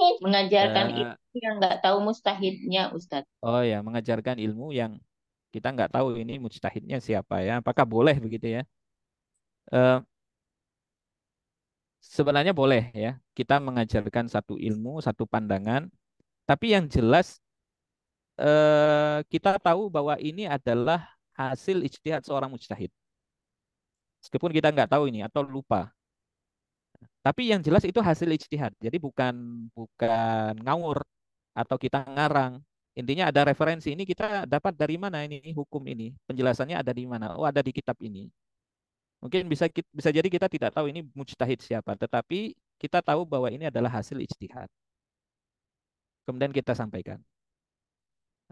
Mengajarkan eh, ilmu yang nggak tahu mustahidnya, Ustadz. oh ya, mengajarkan ilmu yang kita nggak tahu ini mujtahidnya siapa ya. Apakah boleh begitu ya? Eh, Sebenarnya boleh ya. Kita mengajarkan satu ilmu, satu pandangan, tapi yang jelas kita tahu bahwa ini adalah hasil ijtihad seorang mujtahid. Meskipun kita nggak tahu ini atau lupa. Tapi yang jelas itu hasil ijtihad. Jadi bukan bukan ngawur atau kita ngarang. Intinya ada referensi, ini kita dapat dari mana ini hukum ini. Penjelasannya ada di mana? Oh, ada di kitab ini. Mungkin bisa jadi kita tidak tahu ini mujtahid siapa, tetapi kita tahu bahwa ini adalah hasil ijtihad. Kemudian kita sampaikan.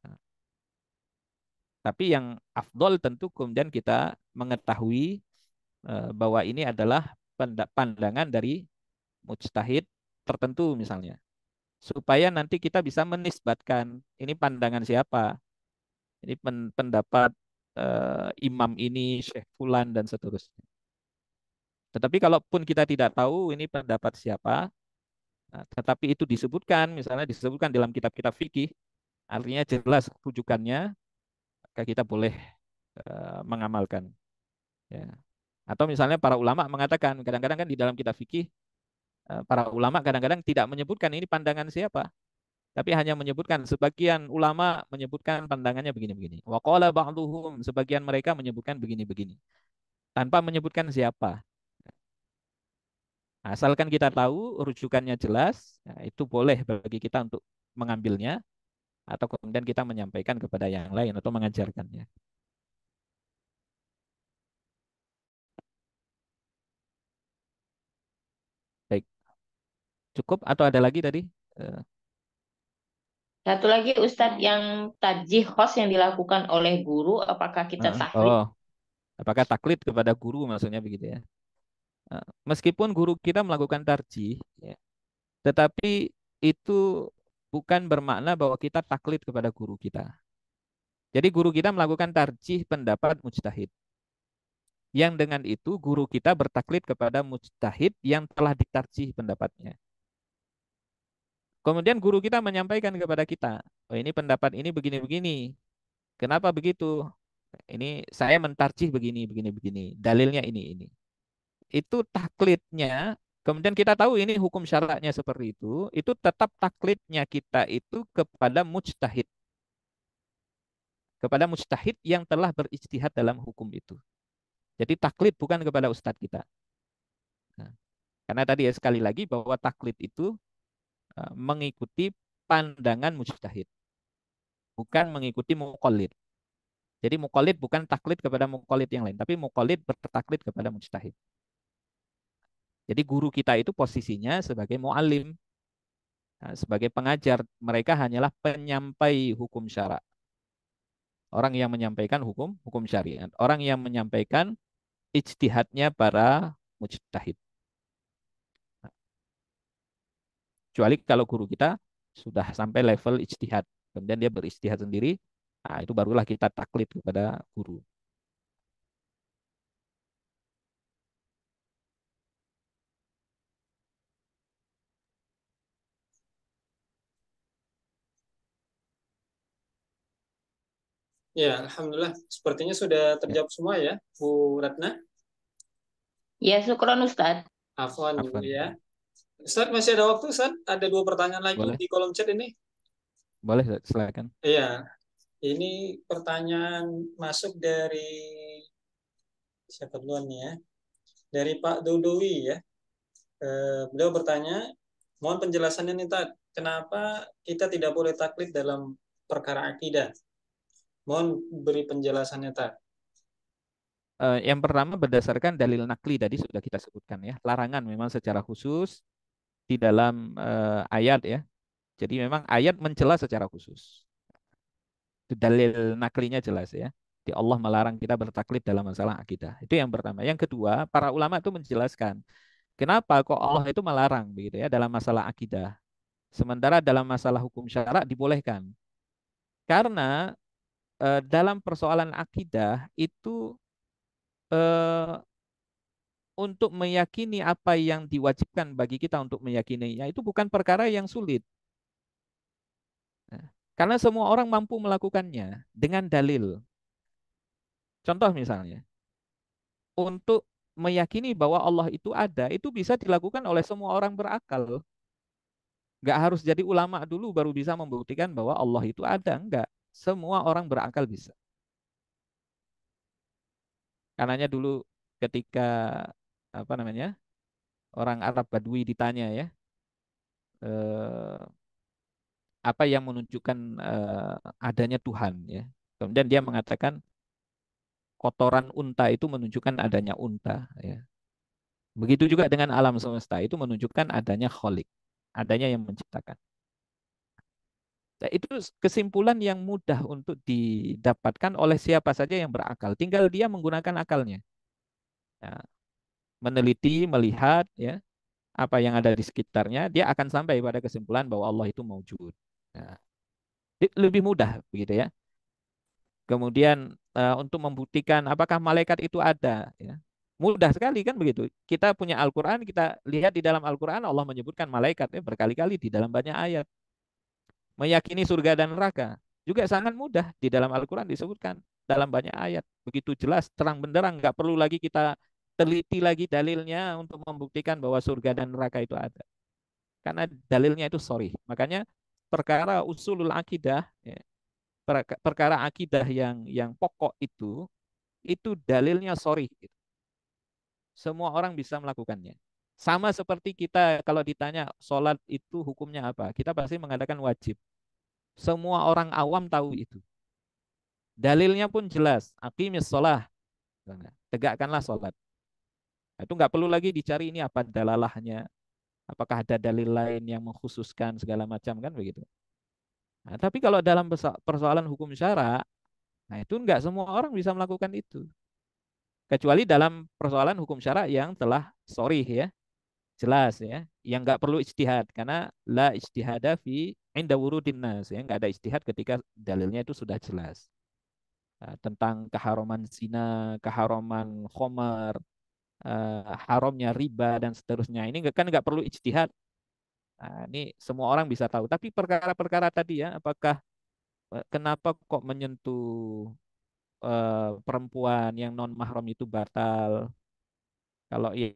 Nah, tapi yang afdol tentu kemudian kita mengetahui bahwa ini adalah pandangan dari mujtahid tertentu misalnya. Supaya nanti kita bisa menisbatkan ini pandangan siapa. Ini pendapat imam ini, Syekh Fulan dan seterusnya. Tetapi kalaupun kita tidak tahu ini pendapat siapa, nah, tetapi itu disebutkan, misalnya disebutkan dalam kitab-kitab fikih, artinya jelas rujukannya, maka kita boleh mengamalkan. Ya. Atau misalnya para ulama mengatakan, kadang-kadang kan di dalam kitab fikih, para ulama kadang-kadang tidak menyebutkan ini pandangan siapa, tapi hanya menyebutkan sebagian ulama menyebutkan pandangannya begini-begini. Wa qala ba'dhuhum, sebagian mereka menyebutkan begini-begini, tanpa menyebutkan siapa. Asalkan kita tahu rujukannya jelas, nah itu boleh bagi kita untuk mengambilnya atau kemudian kita menyampaikan kepada yang lain atau mengajarkannya. Baik, cukup atau ada lagi tadi? Eh, Satu lagi Ustadz, yang tajih khos yang dilakukan oleh guru, apakah kita taklid? Oh, apakah taklid kepada guru maksudnya begitu ya? Meskipun guru kita melakukan tarjih, ya, tetapi itu bukan bermakna bahwa kita taklid kepada guru kita. Jadi guru kita melakukan tarjih pendapat mujtahid. Yang dengan itu guru kita bertaklid kepada mujtahid yang telah ditarjih pendapatnya. Kemudian guru kita menyampaikan kepada kita, oh ini pendapat ini begini-begini. Kenapa begitu? Ini saya mentarjih begini, begini, begini. Dalilnya ini. Itu taklidnya. Kemudian kita tahu ini hukum syaratnya seperti itu tetap taklidnya kita itu kepada mujtahid. Kepada mujtahid yang telah berijtihad dalam hukum itu. Jadi taklid bukan kepada ustadz kita. Nah, karena tadi ya sekali lagi bahwa taklid itu mengikuti pandangan mujtahid, bukan mengikuti muqallid. Jadi muqallid bukan taklid kepada muqallid yang lain, tapi muqallid bertaklid kepada mujtahid. Jadi guru kita itu posisinya sebagai muallim, sebagai pengajar. Mereka hanyalah penyampai hukum syara. Orang yang menyampaikan hukum syariat. Orang yang menyampaikan ijtihadnya para mujtahid. Kecuali kalau guru kita sudah sampai level ijtihad, kemudian dia berijtihad sendiri, nah itu barulah kita taklid kepada guru. Ya, alhamdulillah. Sepertinya sudah Ya, terjawab semua ya, Bu Ratna. Ya, syukron Ustadz. Afwan dulu afwan. ya. Ustaz, masih ada waktu, Ustaz? Ada 2 pertanyaan lagi Boleh, di kolom chat ini. boleh silakan. Iya, ini pertanyaan masuk dari siapa duluan nih ya? Dari Pak Dodowi ya. Beliau bertanya, mohon penjelasannya nih, Tad. Kenapa kita tidak boleh taklid dalam perkara akidah? Mohon beri penjelasannya, Tad. Yang pertama berdasarkan dalil nakli tadi sudah kita sebutkan ya. Larangan memang secara khusus di dalam ayat ya. Jadi memang ayat mencela secara khusus. Itu dalil naklinya jelas ya. Di Allah melarang kita bertaklid dalam masalah akidah. Itu yang pertama. Yang kedua, para ulama itu menjelaskan kenapa kok Allah itu melarang begitu ya dalam masalah akidah. Sementara dalam masalah hukum syarak dibolehkan. Karena dalam persoalan akidah itu eh, untuk meyakini apa yang diwajibkan bagi kita untuk meyakininya itu bukan perkara yang sulit. Nah, karena semua orang mampu melakukannya dengan dalil. Contoh misalnya, untuk meyakini bahwa Allah itu ada, itu bisa dilakukan oleh semua orang berakal. Nggak harus jadi ulama dulu baru bisa membuktikan bahwa Allah itu ada. Enggak. Semua orang berakal bisa. Karenanya dulu ketika apa namanya orang Arab Badui ditanya ya, eh, apa yang menunjukkan adanya Tuhan ya. Kemudian dia mengatakan kotoran unta itu menunjukkan adanya unta ya. Begitu juga dengan alam semesta itu menunjukkan adanya kholik, adanya yang menciptakan. Nah, itu kesimpulan yang mudah untuk didapatkan oleh siapa saja yang berakal. Tinggal dia menggunakan akalnya. Nah, meneliti, melihat ya apa yang ada di sekitarnya, dia akan sampai pada kesimpulan bahwa Allah itu maujud. Nah, lebih mudah begitu ya. Kemudian untuk membuktikan apakah malaikat itu ada, ya. Mudah sekali kan begitu. Kita punya Al-Quran, kita lihat di dalam Al-Quran Allah menyebutkan malaikat ya, berkali-kali di dalam banyak ayat. Meyakini surga dan neraka juga sangat mudah di dalam Al-Quran disebutkan dalam banyak ayat. Begitu jelas, terang benderang, nggak perlu lagi kita teliti lagi dalilnya untuk membuktikan bahwa surga dan neraka itu ada. Karena dalilnya itu sorry. Makanya perkara usulul akidah, ya, perkara akidah yang pokok itu dalilnya sorry. Semua orang bisa melakukannya. Sama seperti kita kalau ditanya sholat itu hukumnya apa, kita pasti mengatakan wajib. Semua orang awam tahu itu. Dalilnya pun jelas. Aqimis sholah. Tegakkanlah sholat. Itu nggak perlu lagi dicari ini apa dalalahnya. Apakah ada dalil lain yang mengkhususkan segala macam kan begitu. Nah, tapi kalau dalam persoalan hukum syara, nah itu nggak semua orang bisa melakukan itu. Kecuali dalam persoalan hukum syara yang telah sorry ya, jelas ya, yang nggak perlu ijtihad karena la ijtihada fi inda wurudin nas ya, nggak ada ijtihad ketika dalilnya itu sudah jelas. Nah, tentang keharuman zina, keharuman khomer, haramnya riba dan seterusnya. Ini kan nggak perlu ijtihad. Nah, ini semua orang bisa tahu. Tapi perkara-perkara tadi ya, apakah kenapa kok menyentuh perempuan yang non mahram itu batal? Kalau yang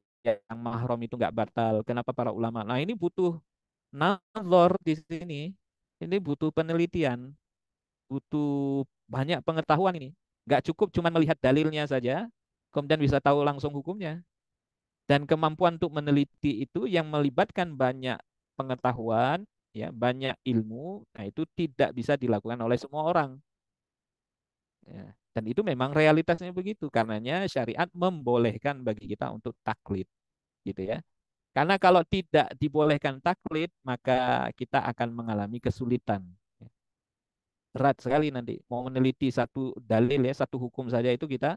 mahram itu nggak batal, kenapa para ulama? Nah ini butuh nazar di sini. Ini butuh penelitian, butuh banyak pengetahuan ini. Nggak cukup cuma melihat dalilnya saja, kemudian bisa tahu langsung hukumnya. Dan kemampuan untuk meneliti itu yang melibatkan banyak pengetahuan, ya banyak ilmu, nah itu tidak bisa dilakukan oleh semua orang. Ya. Dan itu memang realitasnya begitu. Karenanya syariat membolehkan bagi kita untuk taklid, gitu ya. Karena kalau tidak dibolehkan taklid, maka kita akan mengalami kesulitan. Berat sekali nanti. Mau meneliti satu dalil ya, satu hukum saja itu kita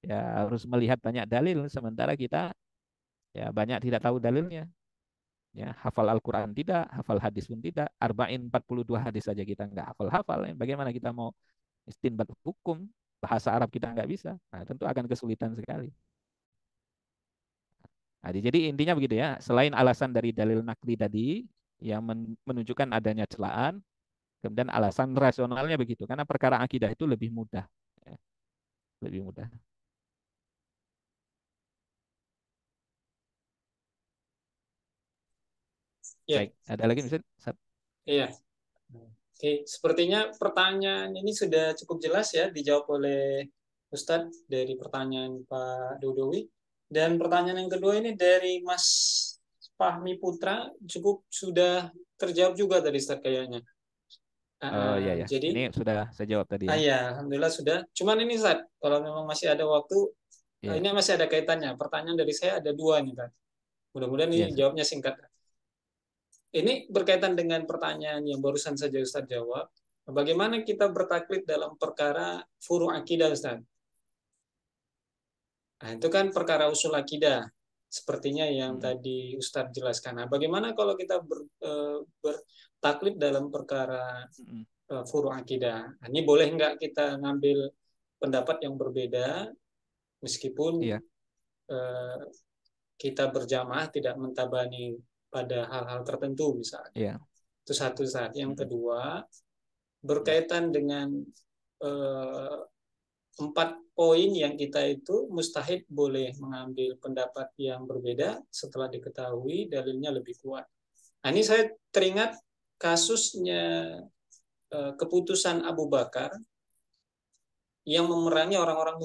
ya harus melihat banyak dalil, sementara kita ya banyak tidak tahu dalilnya. Ya, hafal Al-Quran tidak, hafal hadis pun tidak, arba'in 42 hadis saja kita nggak hafal-hafal. Bagaimana kita mau istinbat hukum, bahasa Arab kita nggak bisa, nah, tentu akan kesulitan sekali. Nah, jadi intinya begitu ya, selain alasan dari dalil nakli tadi yang menunjukkan adanya celaan, kemudian alasan rasionalnya begitu, karena perkara akidah itu lebih mudah. Ya, lebih mudah. Ya, Baik, ada lagi misalnya? iya. Oke, sepertinya pertanyaan ini sudah cukup jelas ya dijawab oleh Ustadz dari pertanyaan Pak Dodowi. Dan pertanyaan yang kedua ini dari Mas Fahmi Putra cukup sudah terjawab juga tadi Ustadz kayaknya. Ya, ya. Jadi, Ini sudah saya jawab tadi ya. ya, alhamdulillah sudah. Cuman ini Ustadz, kalau memang masih ada waktu, Ya, ini masih ada kaitannya. Pertanyaan dari saya ada dua nih, Ustadz. Mudah-mudahan ini ya, jawabnya singkat. Ini berkaitan dengan pertanyaan yang barusan saja Ustadz jawab. Bagaimana kita bertaklid dalam perkara furu akidah, Ustaz? Nah, itu kan perkara usul akidah. Sepertinya yang tadi Ustadz jelaskan. Nah, bagaimana kalau kita bertaklid dalam perkara furu akidah? Nah, ini boleh nggak kita ngambil pendapat yang berbeda, meskipun Iya. kita berjamaah tidak mentabani pada hal-hal tertentu misalnya. Iya. Itu satu saat. Yang kedua, berkaitan dengan 4 poin yang kita itu mustahil boleh mengambil pendapat yang berbeda setelah diketahui dalilnya lebih kuat. Nah, ini saya teringat kasusnya keputusan Abu Bakar yang memerangi orang-orang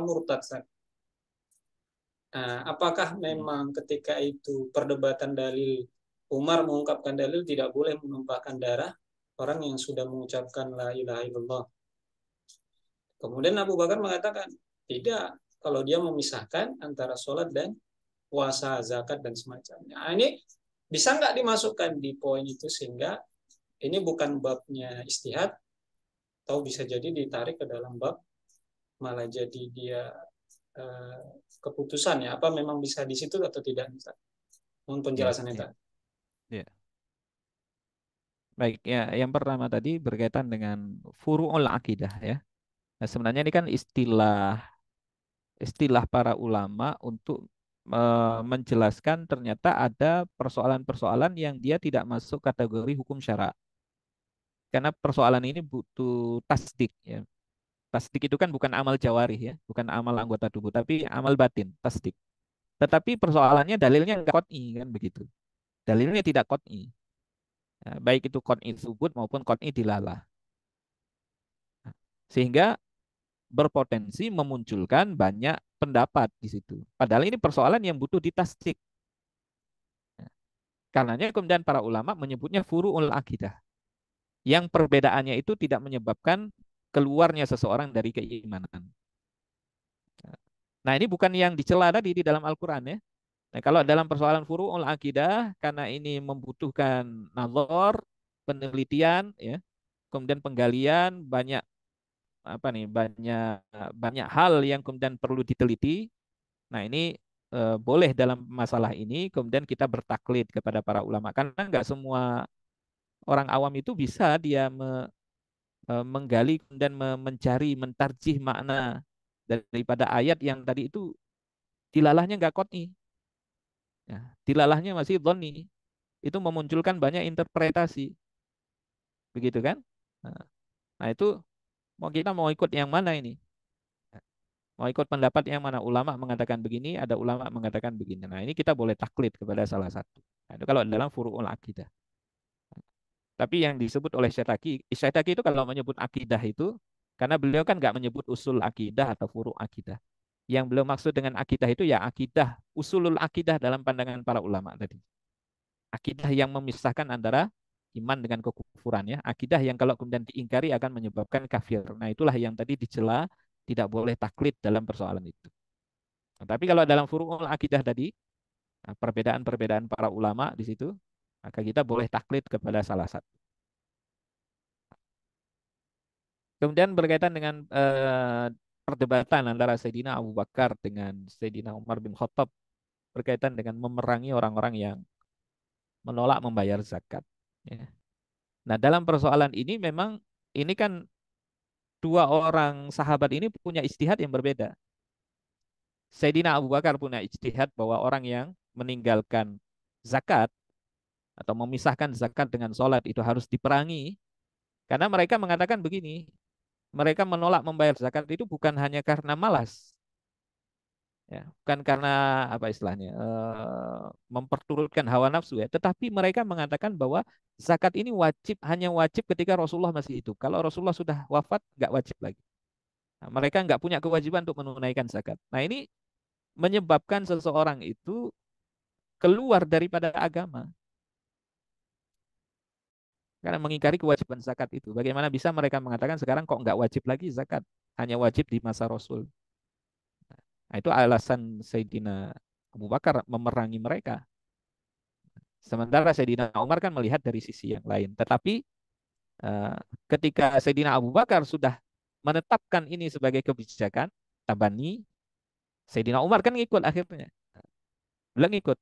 murtad. Nah, apakah memang ketika itu perdebatan dalil, Umar mengungkapkan dalil tidak boleh menumpahkan darah orang yang sudah mengucapkan la ilaha illallah? Kemudian Abu Bakar mengatakan, tidak, kalau dia memisahkan antara sholat dan puasa, zakat, dan semacamnya. Nah, ini bisa nggak dimasukkan di poin itu sehingga ini bukan babnya istihad, atau bisa jadi ditarik ke dalam bab malah jadi dia keputusan ya, apa memang bisa di situ atau tidak? Mohon penjelasannya Ya, Pak. ya. Baik, ya, yang pertama tadi berkaitan dengan furu'ul akidah ya. Nah, sebenarnya ini kan istilah para ulama untuk menjelaskan ternyata ada persoalan-persoalan yang dia tidak masuk kategori hukum syara. Karena persoalan ini butuh tasdik ya. Tasdik itu kan bukan amal jawarih ya, bukan amal anggota tubuh, tapi amal batin, tasdik. Tetapi persoalannya dalilnya nggak qot'i kan begitu. Dalilnya tidak qot'i. Nah, baik itu qot'i subut maupun qot'i dilalah. Sehingga berpotensi memunculkan banyak pendapat di situ. Padahal ini persoalan yang butuh ditasdik. Karenanya kemudian para ulama menyebutnya furu'ul akidah. Yang perbedaannya itu tidak menyebabkan keluarnya seseorang dari keimanan. Nah, ini bukan yang dicela tadi di dalam Al-Quran ya. Nah, kalau dalam persoalan furu'ul akidah, karena ini membutuhkan nazar, penelitian, ya, kemudian penggalian, banyak apa nih, banyak hal yang kemudian perlu diteliti. Nah, ini boleh dalam masalah ini kemudian kita bertaklid kepada para ulama, karena nggak semua orang awam itu bisa dia menggali dan mencari, mentarjih makna daripada ayat yang tadi itu dilalahnya nggak qot'i. Ya, dilalahnya masih dhonni. Itu memunculkan banyak interpretasi. Begitu kan? Nah, itu kita mau ikut yang mana ini? Mau ikut pendapat yang mana? Ulama mengatakan begini, ada ulama mengatakan begini. Nah, ini kita boleh taklid kepada salah satu. Nah, itu kalau dalam furu'ul akidah. Tapi yang disebut oleh Syaitaki itu kalau menyebut akidah itu, karena beliau kan nggak menyebut usul akidah atau furu' akidah. Yang beliau maksud dengan akidah itu ya akidah, usulul akidah dalam pandangan para ulama tadi. Akidah yang memisahkan antara iman dengan kekufuran ya. Akidah yang kalau kemudian diingkari akan menyebabkan kafir. Nah, itulah yang tadi dicela tidak boleh taklid dalam persoalan itu. Nah, tapi kalau dalam furu'ul akidah tadi, nah, perbedaan-perbedaan para ulama di situ, maka kita boleh taklid kepada salah satu. Kemudian berkaitan dengan perdebatan antara Sayyidina Abu Bakar dengan Sayyidina Umar bin Khattab berkaitan dengan memerangi orang-orang yang menolak membayar zakat. Ya. Nah, dalam persoalan ini memang ini kan dua orang sahabat ini punya ijtihad yang berbeda. Sayyidina Abu Bakar punya ijtihad bahwa orang yang meninggalkan zakat atau memisahkan zakat dengan sholat itu harus diperangi. Karena mereka mengatakan begini, mereka menolak membayar zakat itu bukan hanya karena malas, ya, bukan karena apa istilahnya memperturutkan hawa nafsu ya, tetapi mereka mengatakan bahwa zakat ini wajib, hanya wajib ketika Rasulullah masih hidup. Kalau Rasulullah sudah wafat, nggak wajib lagi. Nah, mereka nggak punya kewajiban untuk menunaikan zakat. Nah, ini menyebabkan seseorang itu keluar daripada agama karena mengingkari kewajiban zakat itu. Bagaimana bisa mereka mengatakan sekarang kok nggak wajib lagi zakat, hanya wajib di masa Rasul. Nah, itu alasan Sayyidina Abu Bakar memerangi mereka. Sementara Sayyidina Umar kan melihat dari sisi yang lain. Tetapi ketika Sayyidina Abu Bakar sudah menetapkan ini sebagai kebijakan tabani, Sayyidina Umar kan ngikut akhirnya. Beliau ngikut.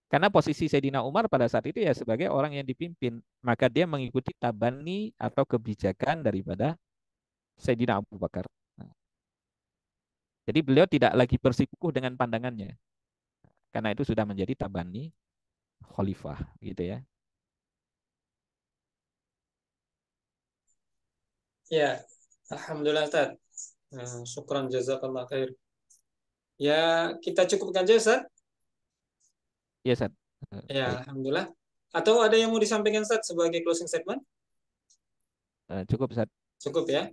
Karena posisi Sayyidina Umar pada saat itu ya sebagai orang yang dipimpin. Maka dia mengikuti tabani atau kebijakan daripada Sayyidina Abu Bakar. Jadi beliau tidak lagi bersikukuh dengan pandangannya. Karena itu sudah menjadi tabani khalifah gitu ya. Ya, alhamdulillah Ustaz. Syukran jazakallah khair. Ya, kita cukupkan aja Ustaz. Iya, Ustaz. Ya, Baik. alhamdulillah. Atau ada yang mau disampaikan Ustaz sebagai closing statement? Cukup, Ustaz. Cukup ya.